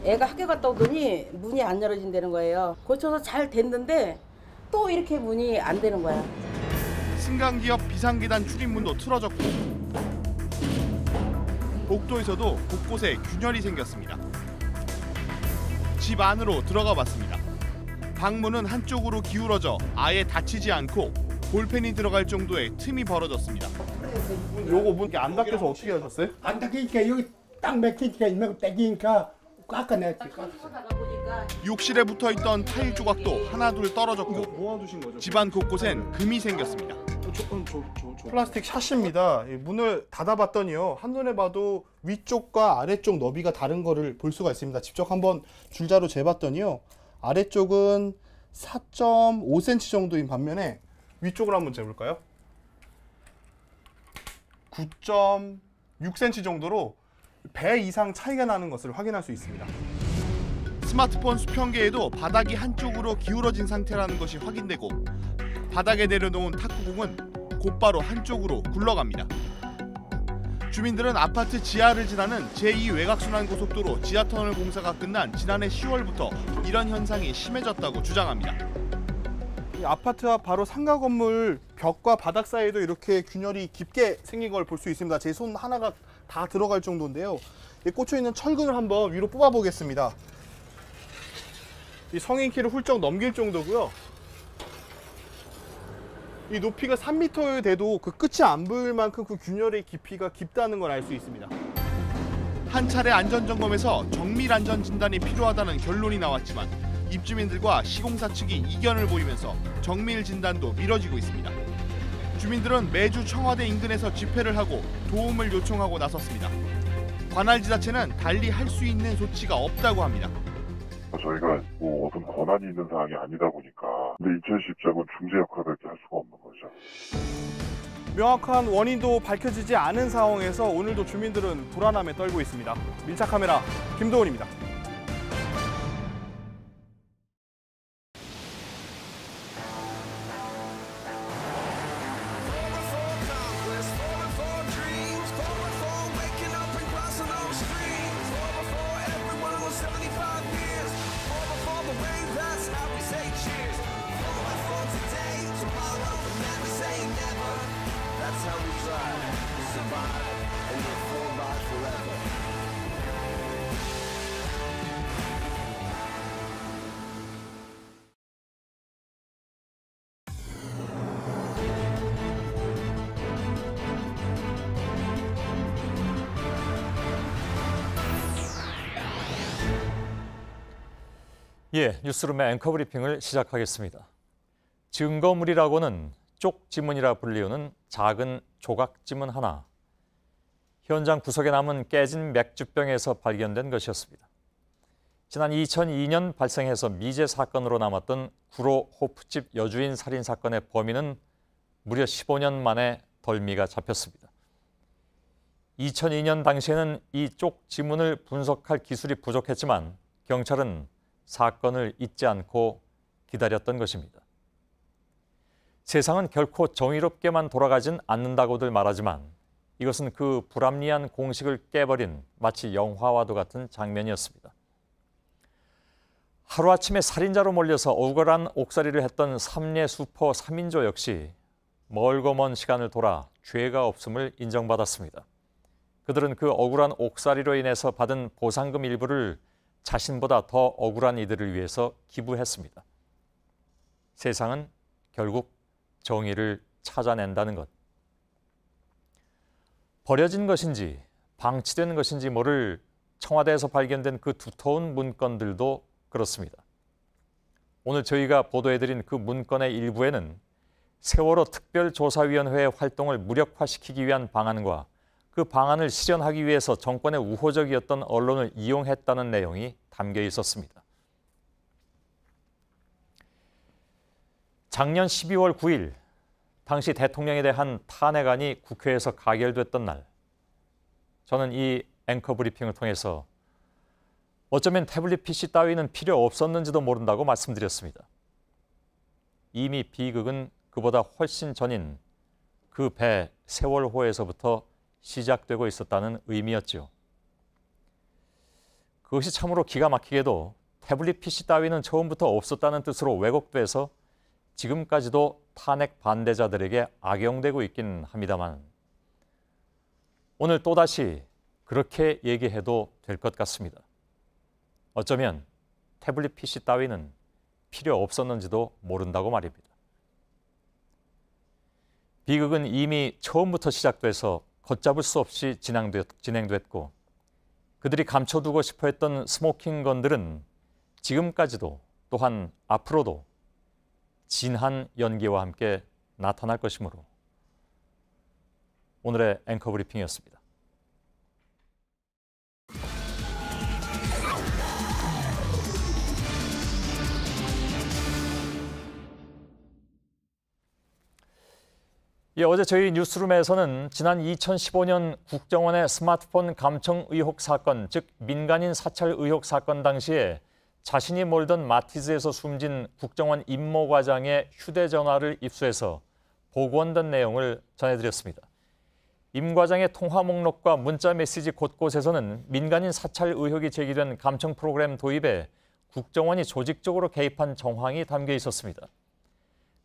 애가 학교 갔다 오더니 문이 안 열어진다는 거예요. 고쳐서 잘 됐는데 또 이렇게 문이 안 되는 거야. 승강기업 비상계단 출입문도 틀어졌고 복도에서도 곳곳에 균열이 생겼습니다. 집 안으로 들어가 봤습니다. 방문은 한쪽으로 기울어져 아예 닫히지 않고 볼펜이 들어갈 정도의 틈이 벌어졌습니다. 요거 문 안 닫혀서 어떻게 하셨어요? 안 닫히니까 여기 딱 막히니까 이만 떼기니까 깎아냈지. 욕실에 붙어있던 타일 조각도 하나둘 떨어졌고 집안 곳곳엔 금이 생겼습니다. 플라스틱 샷입니다. 문을 닫아봤더니요. 한눈에 봐도 위쪽과 아래쪽 너비가 다른 거를 볼 수가 있습니다. 직접 한번 줄자로 재봤더니요. 아래쪽은 4.5cm 정도인 반면에 위쪽을 한번 재볼까요? 9.6cm 정도로 배 이상 차이가 나는 것을 확인할 수 있습니다. 스마트폰 수평계에도 바닥이 한쪽으로 기울어진 상태라는 것이 확인되고 바닥에 내려놓은 탁구공은 곧바로 한쪽으로 굴러갑니다. 주민들은 아파트 지하를 지나는 제2 외곽순환고속도로 지하터널 공사가 끝난 지난해 10월부터 이런 현상이 심해졌다고 주장합니다. 이 아파트 앞 바로 상가 건물 벽과 바닥 사이에도 이렇게 균열이 깊게 생긴 걸 볼 수 있습니다. 제 손 하나가 다 들어갈 정도인데요. 이 꽂혀있는 철근을 한번 위로 뽑아보겠습니다. 이 성인 키를 훌쩍 넘길 정도고요. 이 높이가 3m 돼도 그 끝이 안 보일 만큼 그 균열의 깊이가 깊다는 걸 알 수 있습니다. 한 차례 안전점검에서 정밀 안전 진단이 필요하다는 결론이 나왔지만 입주민들과 시공사 측이 이견을 보이면서 정밀 진단도 미뤄지고 있습니다. 주민들은 매주 청와대 인근에서 집회를 하고 도움을 요청하고 나섰습니다. 관할 지자체는 달리 할 수 있는 조치가 없다고 합니다. 저희가 뭐 어떤 권한이 있는 사항이 아니다 보니까 근데 인천시입장은 중재 역할밖에 할 수가 없는 거죠. 명확한 원인도 밝혀지지 않은 상황에서 오늘도 주민들은 불안함에 떨고 있습니다. 밀착카메라 김도훈입니다. That's how we say cheers. For today. 예, 뉴스룸의 앵커 브리핑을 시작하겠습니다. 증거물이라고는 쪽지문이라 불리우는 작은 조각지문 하나. 현장 구석에 남은 깨진 맥주병에서 발견된 것이었습니다. 지난 2002년 발생해서 미제 사건으로 남았던 구로 호프집 여주인 살인 사건의 범인은 무려 15년 만에 덜미가 잡혔습니다. 2002년 당시에는 이 쪽지문을 분석할 기술이 부족했지만 경찰은 사건을 잊지 않고 기다렸던 것입니다. 세상은 결코 정의롭게만 돌아가진 않는다고들 말하지만 이것은 그 불합리한 공식을 깨버린 마치 영화와도 같은 장면이었습니다. 하루아침에 살인자로 몰려서 억울한 옥살이를 했던 삼례 수포 3인조 역시 멀고 먼 시간을 돌아 죄가 없음을 인정받았습니다. 그들은 그 억울한 옥살이로 인해서 받은 보상금 일부를 자신보다 더 억울한 이들을 위해서 기부했습니다. 세상은 결국 정의를 찾아낸다는 것. 버려진 것인지 방치된 것인지 모를 청와대에서 발견된 그 두터운 문건들도 그렇습니다. 오늘 저희가 보도해드린 그 문건의 일부에는 세월호 특별조사위원회의 활동을 무력화시키기 위한 방안과 그 방안을 실현하기 위해서 정권의 우호적이었던 언론을 이용했다는 내용이 담겨 있었습니다. 작년 12월 9일 당시 대통령에 대한 탄핵안이 국회에서 가결됐던 날, 저는 이 앵커 브리핑을 통해서 어쩌면 태블릿 PC 따위는 필요 없었는지도 모른다고 말씀드렸습니다. 이미 비극은 그보다 훨씬 전인 그 배 세월호에서부터 시작되고 있었다는 의미였죠. 그것이 참으로 기가 막히게도 태블릿 PC 따위는 처음부터 없었다는 뜻으로 왜곡돼서 지금까지도 탄핵 반대자들에게 악용되고 있긴 합니다만 오늘 또다시 그렇게 얘기해도 될 것 같습니다. 어쩌면 태블릿 PC 따위는 필요 없었는지도 모른다고 말입니다. 비극은 이미 처음부터 시작돼서 걷잡을 수 없이 진행됐고 그들이 감춰두고 싶어 했던 스모킹건들은 지금까지도 또한 앞으로도 진한 연기와 함께 나타날 것이므로 오늘의 앵커 브리핑이었습니다. 예, 어제 저희 뉴스룸에서는 지난 2015년 국정원의 스마트폰 감청 의혹 사건, 즉 민간인 사찰 의혹 사건 당시에 자신이 몰던 마티즈에서 숨진 국정원 임모과장의 휴대전화를 입수해서 복원된 내용을 전해드렸습니다. 임 과장의 통화 목록과 문자 메시지 곳곳에서는 민간인 사찰 의혹이 제기된 감청 프로그램 도입에 국정원이 조직적으로 개입한 정황이 담겨 있었습니다.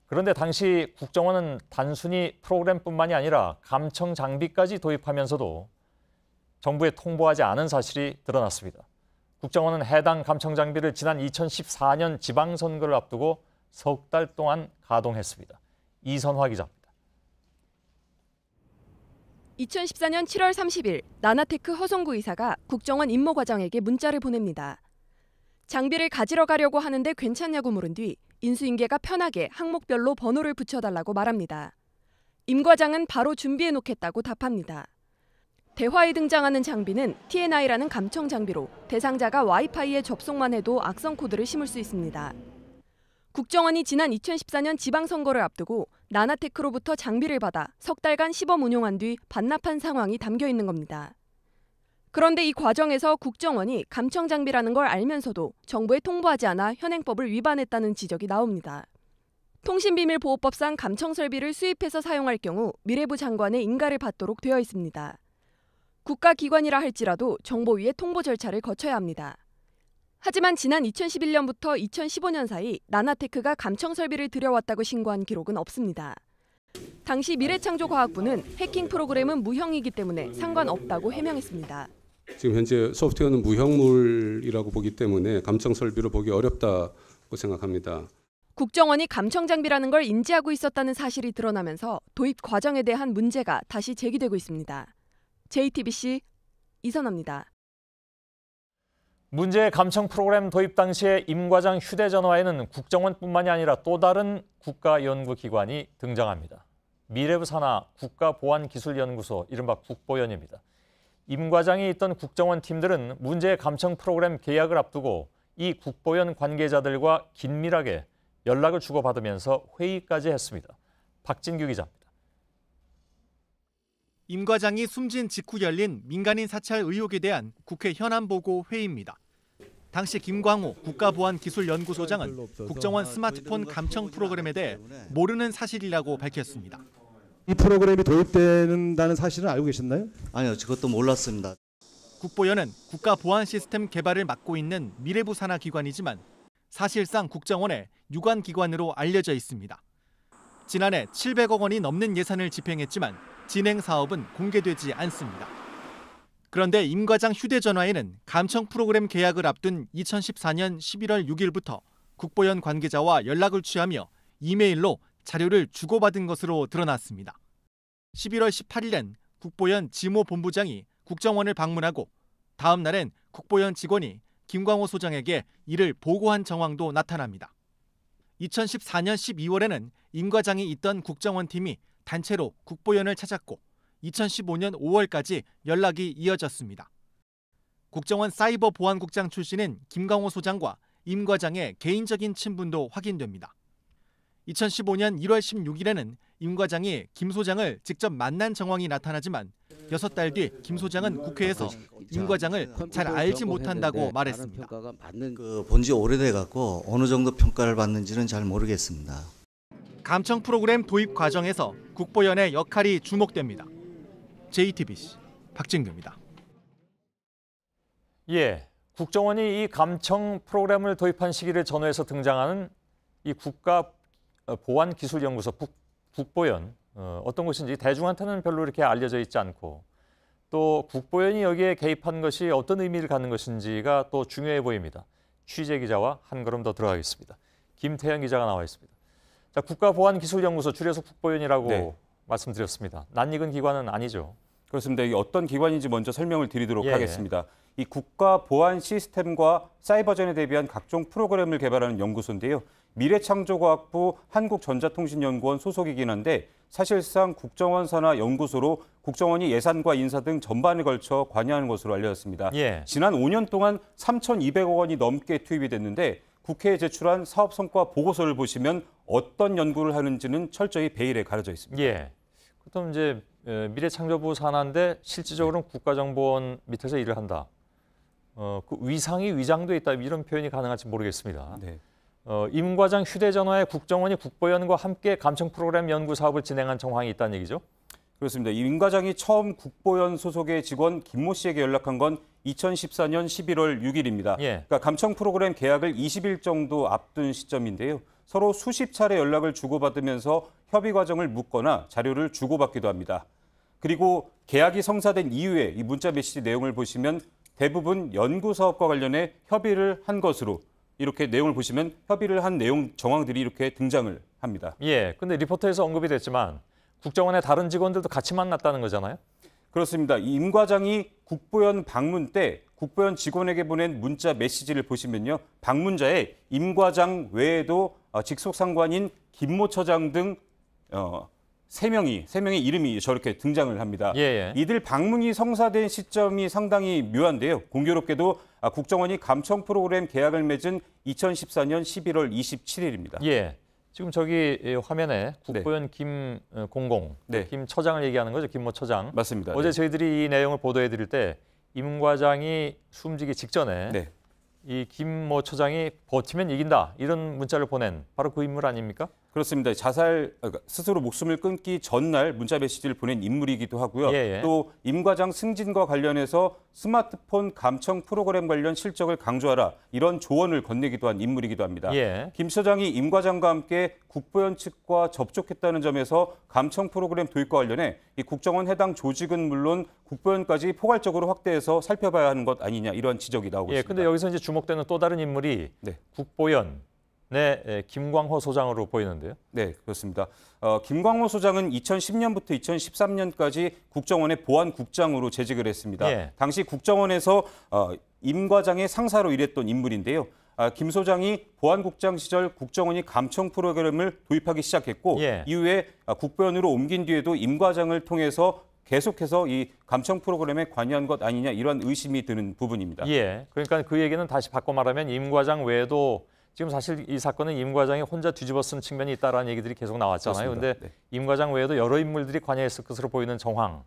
그런데 당시 국정원은 단순히 프로그램뿐만이 아니라 감청 장비까지 도입하면서도 정부에 통보하지 않은 사실이 드러났습니다. 국정원은 해당 감청 장비를 지난 2014년 지방선거를 앞두고 석 달 동안 가동했습니다. 이선화 기자입니다. 2014년 7월 30일 나나테크 허성구 이사가 국정원 임모과장에게 문자를 보냅니다. 장비를 가지러 가려고 하는데 괜찮냐고 물은 뒤 인수인계가 편하게 항목별로 번호를 붙여달라고 말합니다. 임 과장은 바로 준비해놓겠다고 답합니다. 대화에 등장하는 장비는 TNI라는 감청 장비로 대상자가 와이파이에 접속만 해도 악성 코드를 심을 수 있습니다. 국정원이 지난 2014년 지방선거를 앞두고 나나테크로부터 장비를 받아 석 달간 시범 운용한 뒤 반납한 상황이 담겨 있는 겁니다. 그런데 이 과정에서 국정원이 감청 장비라는 걸 알면서도 정부에 통보하지 않아 현행법을 위반했다는 지적이 나옵니다. 통신비밀보호법상 감청 설비를 수입해서 사용할 경우 미래부 장관의 인가를 받도록 되어 있습니다. 국가기관이라 할지라도 정보위의 통보 절차를 거쳐야 합니다. 하지만 지난 2011년부터 2015년 사이 나나테크가 감청 설비를 들여왔다고 신고한 기록은 없습니다. 당시 미래창조과학부는 해킹 프로그램은 무형이기 때문에 상관없다고 해명했습니다. 지금 현재 소프트웨어는 무형물이라고 보기 때문에 감청 설비로 보기 어렵다고 생각합니다. 국정원이 감청 장비라는 걸 인지하고 있었다는 사실이 드러나면서 도입 과정에 대한 문제가 다시 제기되고 있습니다. JTBC 이선아입니다. 문제의 감청 프로그램 도입 당시에 임 과장 휴대전화에는 국정원뿐만이 아니라 또 다른 국가연구기관이 등장합니다. 미래부 산하 국가보안기술연구소, 이른바 국보연입니다. 임 과장이 있던 국정원 팀들은 문제의 감청 프로그램 계약을 앞두고 이 국보연 관계자들과 긴밀하게 연락을 주고받으면서 회의까지 했습니다. 박진규 기자입니다. 임 과장이 숨진 직후 열린 민간인 사찰 의혹에 대한 국회 현안보고 회의입니다. 당시 김광호 국가보안기술연구소장은 국정원 스마트폰 감청 프로그램에 대해 모르는 사실이라고 밝혔습니다. 이 프로그램이 도입된다는 사실은 알고 계셨나요? 아니요, 그것도 몰랐습니다. 국보연은 국가보안시스템 개발을 맡고 있는 미래부 산하 기관이지만 사실상 국정원의 유관기관으로 알려져 있습니다. 지난해 700억 원이 넘는 예산을 집행했지만 진행 사업은 공개되지 않습니다. 그런데 임 과장 휴대전화에는 감청 프로그램 계약을 앞둔 2014년 11월 6일부터 국보연 관계자와 연락을 취하며 이메일로 자료를 주고받은 것으로 드러났습니다. 11월 18일엔 국보연 지모 본부장이 국정원을 방문하고 다음 날엔 국보연 직원이 김광호 소장에게 이를 보고한 정황도 나타납니다. 2014년 12월에는 임 과장이 있던 국정원 팀이 단체로 국보연을 찾았고 2015년 5월까지 연락이 이어졌습니다. 국정원 사이버보안국장 출신인 김광호 소장과 임 과장의 개인적인 친분도 확인됩니다. 2015년 1월 16일에는 임 과장이 김 소장을 직접 만난 정황이 나타나지만 6달 뒤 김 소장은 국회에서 임 과장을 잘 알지 못한다고 말했습니다. 본지 오래돼 갖고 어느 정도 평가를 받는지는 잘 모르겠습니다. 감청 프로그램 도입 과정에서 국보연의 역할이 주목됩니다. JTBC 박진규입니다. 예, 국정원이 이 감청 프로그램을 도입한 시기를 전후해서 등장하는 이 국가보안기술연구소 국보연, 어떤 곳인지 대중한테는 별로 이렇게 알려져 있지 않고 또 국보연이 여기에 개입한 것이 어떤 의미를 갖는 것인지가 또 중요해 보입니다. 취재 기자와 한 걸음 더 들어가겠습니다. 김태현 기자가 나와 있습니다. 자, 국가보안기술연구소, 줄여서 국보연이라고 말씀드렸습니다. 낯익은 기관은 아니죠. 그렇습니다. 이게 어떤 기관인지 먼저 설명을 드리도록 하겠습니다. 이 국가보안시스템과 사이버전에 대비한 각종 프로그램을 개발하는 연구소인데요. 미래창조과학부 한국전자통신연구원 소속이긴 한데 사실상 국정원 산하 연구소로 국정원이 예산과 인사 등 전반에 걸쳐 관여하는 것으로 알려졌습니다. 지난 5년 동안 3,200억 원이 넘게 투입이 됐는데 국회에 제출한 사업 성과 보고서를 보시면 어떤 연구를 하는지는 철저히 베일에 가려져 있습니다. 예. 그렇다면 이제 미래창조부 산하인데 실질적으로는 국가정보원 밑에서 일을 한다. 그 위상이 위장돼 있다, 이런 표현이 가능할지 모르겠습니다. 임 과장 휴대전화에 국정원이 국보연과 함께 감청 프로그램 연구 사업을 진행한 정황이 있다는 얘기죠? 그렇습니다. 임 과장이 처음 국보연 소속의 직원 김모 씨에게 연락한 건 2014년 11월 6일입니다. 그러니까 감청 프로그램 계약을 20일 정도 앞둔 시점인데요. 서로 수십 차례 연락을 주고받으면서 협의 과정을 묻거나 자료를 주고받기도 합니다. 그리고 계약이 성사된 이후에 이 문자 메시지 내용을 보시면 대부분 연구 사업과 관련해 협의를 한 것으로, 이렇게 내용을 보시면 협의를 한 내용 정황들이 이렇게 등장을 합니다. 예, 근데 리포터에서 언급이 됐지만 국정원의 다른 직원들도 같이 만났다는 거잖아요? 그렇습니다. 임 과장이 국보연 방문 때 국보연 직원에게 보낸 문자 메시지를 보시면요. 방문자에 임 과장 외에도 직속 상관인 김모 처장 등 3명의 이름이 저렇게 등장을 합니다. 이들 방문이 성사된 시점이 상당히 묘한데요. 공교롭게도 국정원이 감청 프로그램 계약을 맺은 2014년 11월 27일입니다. 예. 지금 저기 화면에 국보연 김공공, 김 처장을 얘기하는 거죠. 김모 처장. 맞습니다. 어제 저희들이 이 내용을 보도해 드릴 때 임 과장이 숨지기 직전에 이 김모 처장이 버티면 이긴다, 이런 문자를 보낸 바로 그 인물 아닙니까? 그렇습니다. 스스로 목숨을 끊기 전날 문자 메시지를 보낸 인물이기도 하고요. 또 임 과장 승진과 관련해서 스마트폰 감청 프로그램 관련 실적을 강조하라, 이런 조언을 건네기도 한 인물이기도 합니다. 김 처장이 임 과장과 함께 국보연 측과 접촉했다는 점에서 감청 프로그램 도입과 관련해 이 국정원 해당 조직은 물론 국보연까지 포괄적으로 확대해서 살펴봐야 하는 것 아니냐, 이런 지적이 나오고 있습니다. 그런데 여기서 이제 주목되는 또 다른 인물이 국보연 김광호 소장으로 보이는데요. 네, 그렇습니다. 김광호 소장은 2010년부터 2013년까지 국정원의 보안국장으로 재직을 했습니다. 당시 국정원에서 임 과장의 상사로 일했던 인물인데요. 김 소장이 보안국장 시절 국정원이 감청 프로그램을 도입하기 시작했고 이후에 국보연으로 옮긴 뒤에도 임 과장을 통해서 계속해서 이 감청 프로그램에 관여한 것 아니냐 이런 의심이 드는 부분입니다. 예, 그러니까 그 얘기는 다시 바꿔 말하면 임 과장 외에도 지금 사실 이 사건은 임 과장이 혼자 뒤집어 쓴 측면이 있다라는 얘기들이 계속 나왔잖아요. 그런데 임 과장 외에도 여러 인물들이 관여했을 것으로 보이는 정황.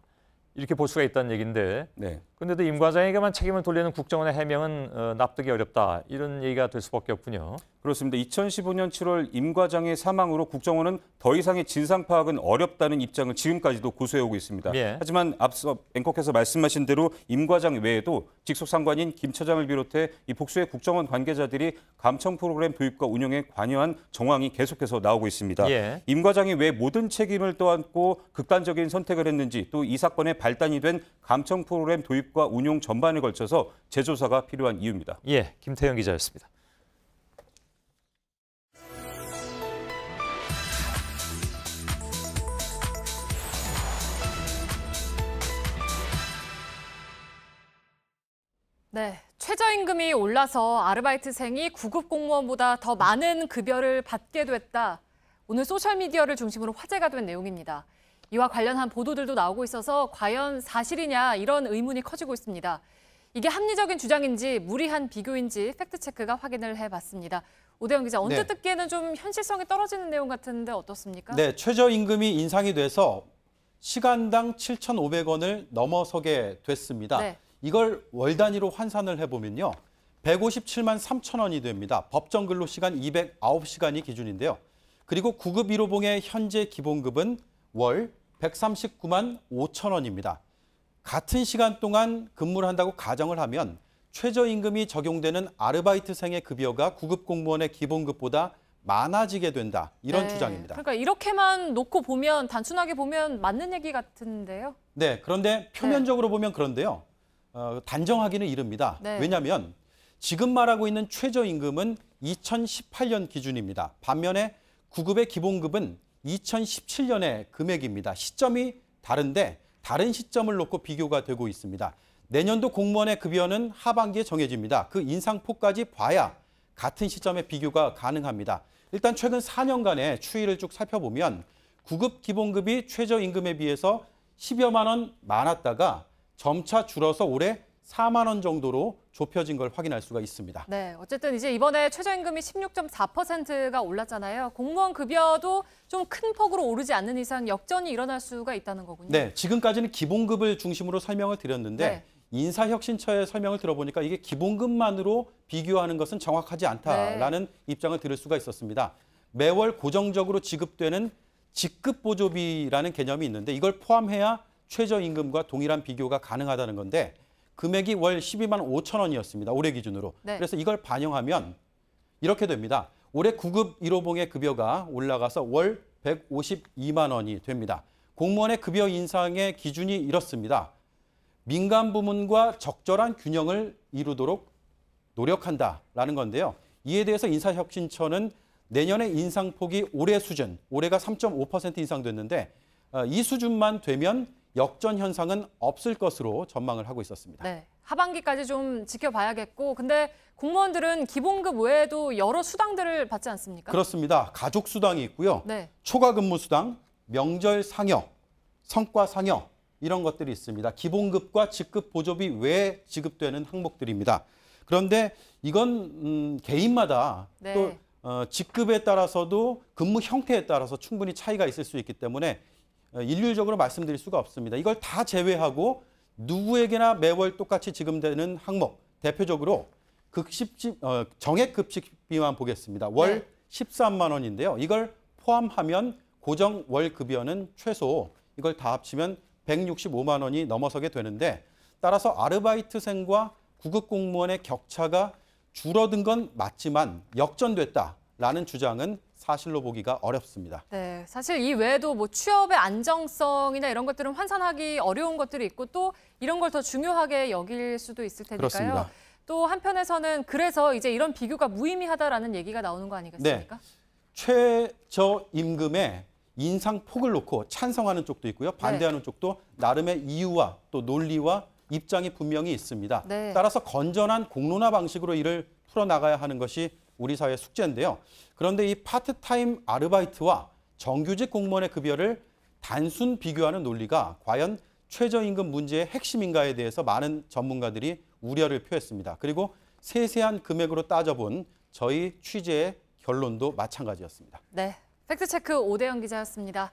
이렇게 볼 수가 있다는 얘기인데 그런데도 임 과장에게만 책임을 돌리는 국정원의 해명은 납득이 어렵다. 이런 얘기가 될 수밖에 없군요. 그렇습니다. 2015년 7월 임 과장의 사망으로 국정원은 더 이상의 진상 파악은 어렵다는 입장을 지금까지도 고수해오고 있습니다. 하지만 앞서 앵커께서 말씀하신 대로 임 과장 외에도 직속 상관인 김 차장을 비롯해 이 복수의 국정원 관계자들이 감청 프로그램 도입과 운영에 관여한 정황이 계속해서 나오고 있습니다. 임 과장이 왜 모든 책임을 떠안고 극단적인 선택을 했는지 또 이 사건의 발단이 된 감청 프로그램 도입과 운용 전반에 걸쳐서 재조사가 필요한 이유입니다. 예, 김태형 기자였습니다. 네, 최저임금이 올라서 아르바이트생이 구급 공무원보다 더 많은 급여를 받게 됐다. 오늘 소셜미디어를 중심으로 화제가 된 내용입니다. 이와 관련한 보도들도 나오고 있어서 과연 사실이냐 이런 의문이 커지고 있습니다. 이게 합리적인 주장인지 무리한 비교인지 팩트체크가 확인을 해봤습니다. 오대영 기자, 언뜻 듣기에는 좀 현실성이 떨어지는 내용 같은데 어떻습니까? 네, 최저임금이 인상이 돼서 시간당 7,500원을 넘어서게 됐습니다. 이걸 월 단위로 환산을 해보면요. 157만 3천 원이 됩니다. 법정 근로시간 209시간이 기준인데요. 그리고 구급 1호봉의 현재 기본급은 월 139만 5천 원입니다. 같은 시간 동안 근무를 한다고 가정을 하면 최저임금이 적용되는 아르바이트생의 급여가 구급 공무원의 기본급보다 많아지게 된다. 이런 주장입니다. 그러니까 이렇게만 놓고 보면 단순하게 보면 맞는 얘기 같은데요. 네, 그런데 표면적으로 보면 그런데요. 단정하기는 이릅니다. 왜냐하면 지금 말하고 있는 최저임금은 2018년 기준입니다. 반면에 구급의 기본급은 2017년의 금액입니다. 시점이 다른데 다른 시점을 놓고 비교가 되고 있습니다. 내년도 공무원의 급여는 하반기에 정해집니다. 그 인상폭까지 봐야 같은 시점에 비교가 가능합니다. 일단 최근 4년간의 추이를 쭉 살펴보면 구급 기본급이 최저임금에 비해서 10여만 원 많았다가 점차 줄어서 올해 4만 원 정도로 좁혀진 걸 확인할 수가 있습니다. 네, 어쨌든 이제 이번에 최저임금이 16.4%가 올랐잖아요. 공무원 급여도 좀 큰 폭으로 오르지 않는 이상 역전이 일어날 수가 있다는 거군요. 네, 지금까지는 기본급을 중심으로 설명을 드렸는데 인사혁신처의 설명을 들어보니까 이게 기본급만으로 비교하는 것은 정확하지 않다라는 입장을 들을 수가 있었습니다. 매월 고정적으로 지급되는 직급보조비라는 개념이 있는데 이걸 포함해야 최저임금과 동일한 비교가 가능하다는 건데 금액이 월 12만 5천 원이었습니다. 올해 기준으로. 그래서 이걸 반영하면 이렇게 됩니다. 올해 구급 1호봉의 급여가 올라가서 월 152만 원이 됩니다. 공무원의 급여 인상의 기준이 이렇습니다. 민간 부문과 적절한 균형을 이루도록 노력한다라는 건데요. 이에 대해서 인사혁신처는 내년의 인상폭이 올해 수준, 올해가 3.5% 인상됐는데 이 수준만 되면 역전 현상은 없을 것으로 전망을 하고 있었습니다. 네, 하반기까지 좀 지켜봐야겠고, 근데 공무원들은 기본급 외에도 여러 수당들을 받지 않습니까? 그렇습니다. 가족 수당이 있고요. 초과 근무 수당, 명절 상여, 성과 상여 이런 것들이 있습니다. 기본급과 직급 보조비 외에 지급되는 항목들입니다. 그런데 이건 개인마다 또 직급에 따라서도 근무 형태에 따라서 충분히 차이가 있을 수 있기 때문에 일률적으로 말씀드릴 수가 없습니다. 이걸 다 제외하고 누구에게나 매월 똑같이 지급되는 항목, 대표적으로 정액급식비만 보겠습니다. 월 13만 원인데요. 이걸 포함하면 고정 월 급여는 최소 이걸 다 합치면 165만 원이 넘어서게 되는데 따라서 아르바이트생과 구급 공무원의 격차가 줄어든 건 맞지만 역전됐다라는 주장은 사실로 보기가 어렵습니다. 네, 사실 이 외에도 뭐 취업의 안정성이나 이런 것들은 환산하기 어려운 것들이 있고 또 이런 걸 더 중요하게 여길 수도 있을 테니까요. 그렇습니다. 또 한편에서는 그래서 이제 이런 비교가 무의미하다라는 얘기가 나오는 거 아니겠습니까? 최저임금의 인상폭을 놓고 찬성하는 쪽도 있고요. 반대하는 쪽도 나름의 이유와 또 논리와 입장이 분명히 있습니다. 네. 따라서 건전한 공론화 방식으로 이를 풀어나가야 하는 것이 우리 사회의 숙제인데요. 그런데 이 파트타임 아르바이트와 정규직 공무원의 급여를 단순 비교하는 논리가 과연 최저임금 문제의 핵심인가에 대해서 많은 전문가들이 우려를 표했습니다. 그리고 세세한 금액으로 따져본 저희 취재의 결론도 마찬가지였습니다. 네, 팩트체크 오대영 기자였습니다.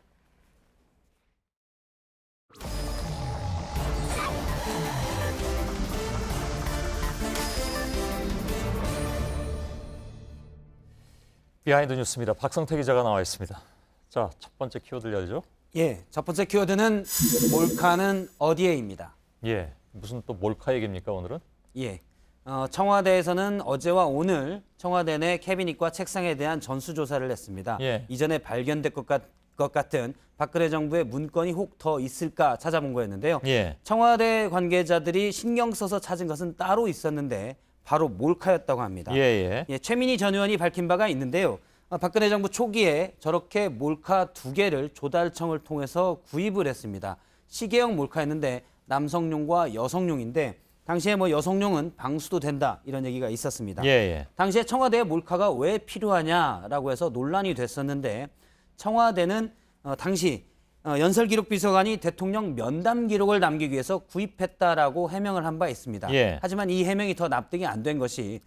비하인드 뉴스입니다. 박성태 기자가 나와 있습니다. 자, 첫 번째 키워드 열죠. 예, 첫 번째 키워드는 몰카는 어디에입니다. 예, 무슨 또 몰카 얘기입니까 오늘은? 예, 청와대에서는 어제와 오늘 청와대 내 캐비닛과 책상에 대한 전수조사를 했습니다. 예. 이전에 발견될 것 같은 박근혜 정부의 문건이 혹 더 있을까 찾아본 거였는데요. 예. 청와대 관계자들이 신경 써서 찾은 것은 따로 있었는데 바로 몰카였다고 합니다. 예. 최민희 전 의원이 밝힌 바가 있는데요. 박근혜 정부 초기에 저렇게 몰카 2개를 조달청을 통해서 구입을 했습니다. 시계형 몰카였는데 남성용과 여성용인데 당시에 여성용은 방수도 된다 이런 얘기가 있었습니다. 예. 당시에 청와대에 몰카가 왜 필요하냐라고 해서 논란이 됐었는데 청와대는 당시 연설기록비서관이 대통령 면담 기록을 남기기 위해서 구입했다라고 해명을 한 바 있습니다. 예. 하지만 이 해명이 더 납득이 안 된 것이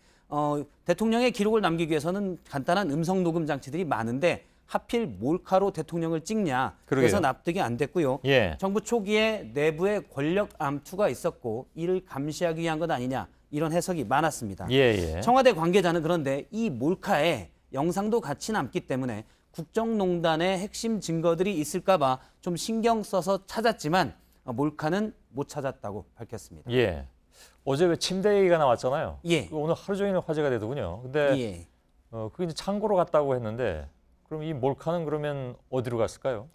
대통령의 기록을 남기기 위해서는 간단한 음성 녹음 장치들이 많은데 하필 몰카로 대통령을 찍냐. 그래서 납득이 안 됐고요. 예. 정부 초기에 내부에 권력 암투가 있었고 이를 감시하기 위한 것 아니냐. 이런 해석이 많았습니다. 예. 청와대 관계자는 그런데 이 몰카에 영상도 같이 남기 때문에 국정농단의 핵심 증거들이 있을까 봐 좀 신경 써서 찾았지만 몰카는 못 찾았다고 밝혔습니다. 예. 어제 왜 침대 얘기가 나왔잖아요. 예. 오늘 하루 종일 화제가 되더군요. 근데 그게 이제 창고로 갔다고 했는데 그럼 이 몰카는 그러면 어디로 갔을까요?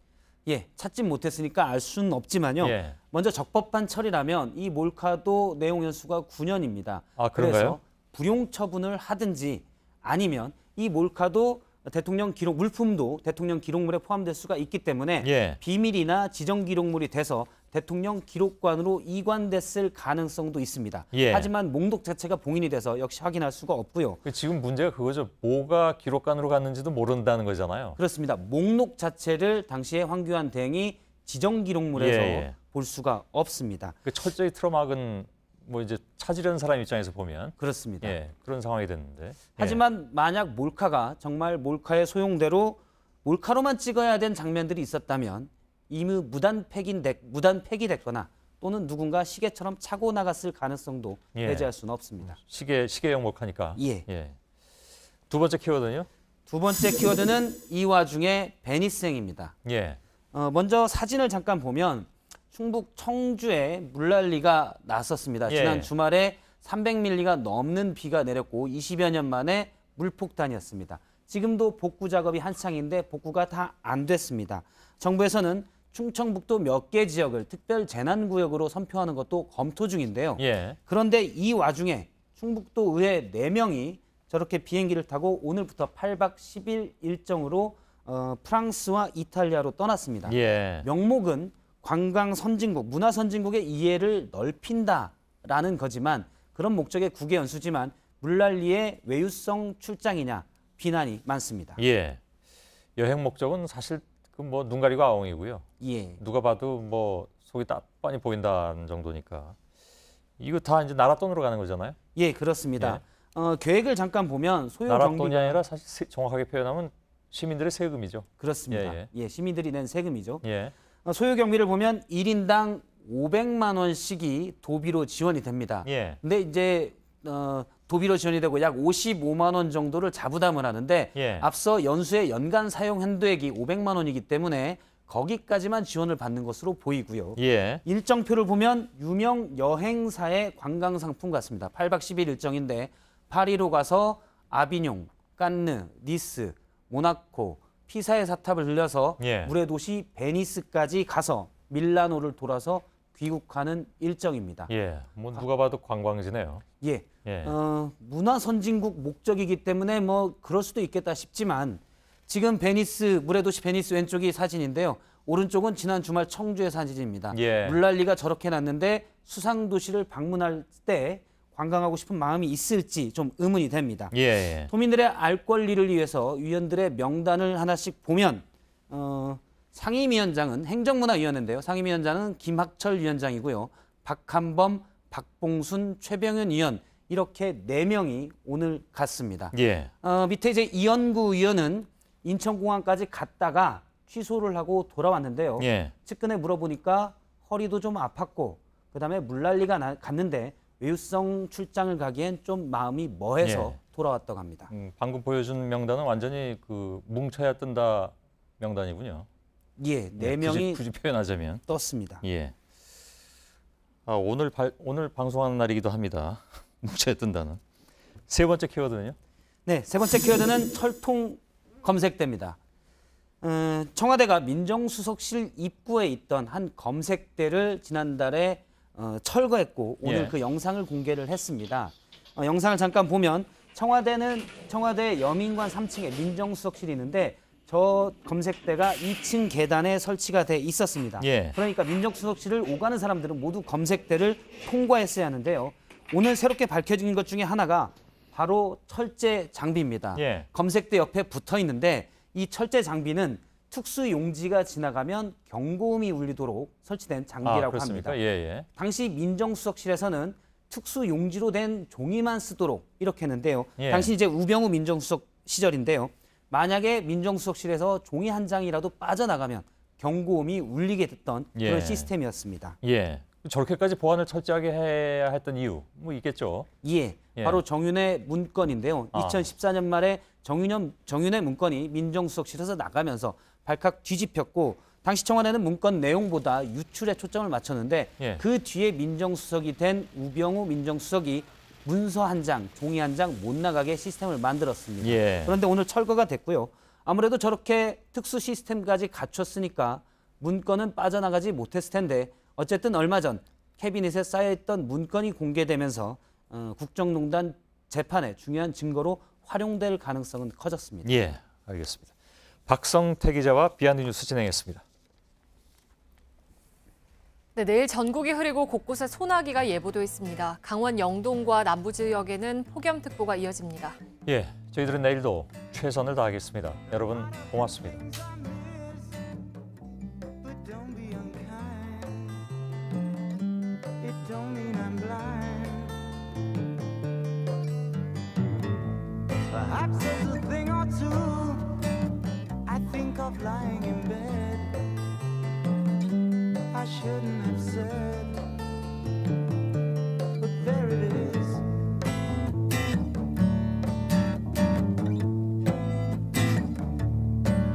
예, 찾지 못했으니까 알 수는 없지만요. 예. 먼저 적법한 처리라면 이 몰카도 내용 연수가 9년입니다. 아, 그런가요? 그래서 불용 처분을 하든지 아니면 이 몰카도 대통령 기록 물품도 대통령 기록물에 포함될 수가 있기 때문에 예. 비밀이나 지정 기록물이 돼서 대통령 기록관으로 이관됐을 가능성도 있습니다. 예. 하지만 목록 자체가 봉인이 돼서 역시 확인할 수가 없고요. 지금 문제가 그거죠. 뭐가 기록관으로 갔는지도 모른다는 거잖아요. 그렇습니다. 목록 자체를 당시에 황교안 대행이 지정 기록물에서 볼 수가 없습니다. 철저히 틀어막은 이제 찾으려는 사람 입장에서 보면 그렇습니다. 그런 상황이 됐는데. 하지만 만약 몰카가 정말 몰카의 소용대로 몰카로만 찍어야 된 장면들이 있었다면 이미 무단 폐기됐거나 또는 누군가 시계처럼 차고 나갔을 가능성도 배제할 수는 없습니다. 시계형 몰카니까. 예. 두 번째 키워드는요? 두 번째 키워드는 이 와중에 베니스행입니다. 예. 먼저 사진을 잠깐 보면 충북 청주에 물난리가 났었습니다. 지난 주말에 300mm가 넘는 비가 내렸고 20여 년 만에 물폭탄이었습니다. 지금도 복구 작업이 한창인데 복구가 다 안 됐습니다. 정부에서는 충청북도 몇 개 지역을 특별 재난구역으로 선포하는 것도 검토 중인데요. 그런데 이 와중에 충북도 의회 4명이 저렇게 비행기를 타고 오늘부터 8박 10일 일정으로 프랑스와 이탈리아로 떠났습니다. 명목은 관광 선진국, 문화 선진국의 이해를 넓힌다라는 거지만 그런 목적의 국외 연수지만 물난리의 외유성 출장이냐 비난이 많습니다. 여행 목적은 사실 눈 가리고 아웅이고요. 누가 봐도 속이 빤히 보인다는 정도니까 이거 다 이제 나라 돈으로 가는 거잖아요. 그렇습니다. 계획을 잠깐 보면 소요 나라 경비가 돈이 아니라 사실 정확하게 표현하면 시민들의 세금이죠. 그렇습니다. 시민들이 낸 세금이죠. 소요 경비를 보면 1인당 500만 원씩이 도비로 지원이 됩니다. 근데 이제 도비로 지원이 되고 약 55만 원 정도를 자부담을 하는데 앞서 연수의 연간 사용 한도액이 500만 원이기 때문에 거기까지만 지원을 받는 것으로 보이고요. 일정표를 보면 유명 여행사의 관광 상품 같습니다. 8박 10일 일정인데 파리로 가서 아비뇽, 깐느, 니스, 모나코, 피사의 사탑을 들려서 물의 도시 베니스까지 가서 밀라노를 돌아서 귀국하는 일정입니다. 누가 봐도 관광지네요. 문화 선진국 목적이기 때문에 그럴 수도 있겠다 싶지만 지금 베니스, 물의 도시 베니스 왼쪽이 사진인데요. 오른쪽은 지난 주말 청주의 사진입니다. 예. 물난리가 저렇게 났는데 수상도시를 방문할 때 관광하고 싶은 마음이 있을지 좀 의문이 됩니다. 예. 도민들의 알 권리를 위해서 위원들의 명단을 하나씩 보면 상임위원장은 행정문화위원회인데요. 상임위원장은 김학철 위원장이고요. 박한범, 박봉순, 최병현 위원 이렇게 4명이 오늘 갔습니다. 예. 밑에 이제 이현구 의원은 인천공항까지 갔다가 취소를 하고 돌아왔는데요. 예. 측근에 물어보니까 허리도 좀 아팠고 그다음에 물난리가 갔는데 외유성 출장을 가기엔 좀 마음이 뭐해서 예. 돌아왔다고 합니다. 방금 보여준 명단은 완전히 뭉쳐야 뜬다 명단이군요. 예, 4명이 굳이 표현하자면 떴습니다. 예. 오늘 방송하는 날이기도 합니다. 뭉쳐야 뜬다는. 세 번째 키워드는요? 네, 세 번째 키워드는 철통 검색대입니다. 청와대가 민정수석실 입구에 있던 한 검색대를 지난달에 철거했고 오늘 예. 그 영상을 공개를 했습니다. 영상을 잠깐 보면 청와대 여민관 3층에 민정수석실이 있는데 저 검색대가 2층 계단에 설치가 돼 있었습니다. 예. 그러니까 민정수석실을 오가는 사람들은 모두 검색대를 통과했어야 하는데요. 오늘 새롭게 밝혀진 것 중에 하나가 바로 철제 장비입니다. 예. 검색대 옆에 붙어 있는데 이 철제 장비는 특수 용지가 지나가면 경고음이 울리도록 설치된 장비라고 합니다. 예, 예. 당시 민정수석실에서는 특수 용지로 된 종이만 쓰도록 이렇게 했는데요. 예. 당시 이제 우병우 민정수석 시절인데요. 만약에 민정수석실에서 종이 한 장이라도 빠져나가면 경고음이 울리게 됐던 그런 예. 시스템이었습니다. 예. 저렇게까지 보안을 철저하게 해야 했던 이유 뭐 있겠죠. 예. 예. 바로 정윤회 문건인데요. 2014년 말에 정윤회 문건이 민정수석실에서 나가면서 발칵 뒤집혔고 당시 청와대는 문건 내용보다 유출에 초점을 맞췄는데 예. 그 뒤에 민정수석이 된 우병우 민정수석이 문서 한 장, 종이 한 장 못 나가게 시스템을 만들었습니다. 예. 그런데 오늘 철거가 됐고요. 아무래도 저렇게 특수 시스템까지 갖췄으니까 문건은 빠져나가지 못했을 텐데 어쨌든 얼마 전 캐비닛에 쌓여있던 문건이 공개되면서 국정농단 재판의 중요한 증거로 활용될 가능성은 커졌습니다. 예, 알겠습니다. 박성태 기자와 비하인드 뉴스 진행했습니다. 네, 내일 전국이 흐리고 곳곳에 소나기가 예보돼 있습니다. 강원 영동과 남부 지역에는 폭염특보가 이어집니다. 예, 저희들은 내일도 최선을 다하겠습니다. 여러분 고맙습니다. Perhaps there's a thing or two I think of lying in bed I shouldn't have said but there it is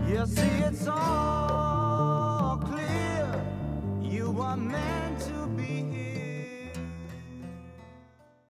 You see it's all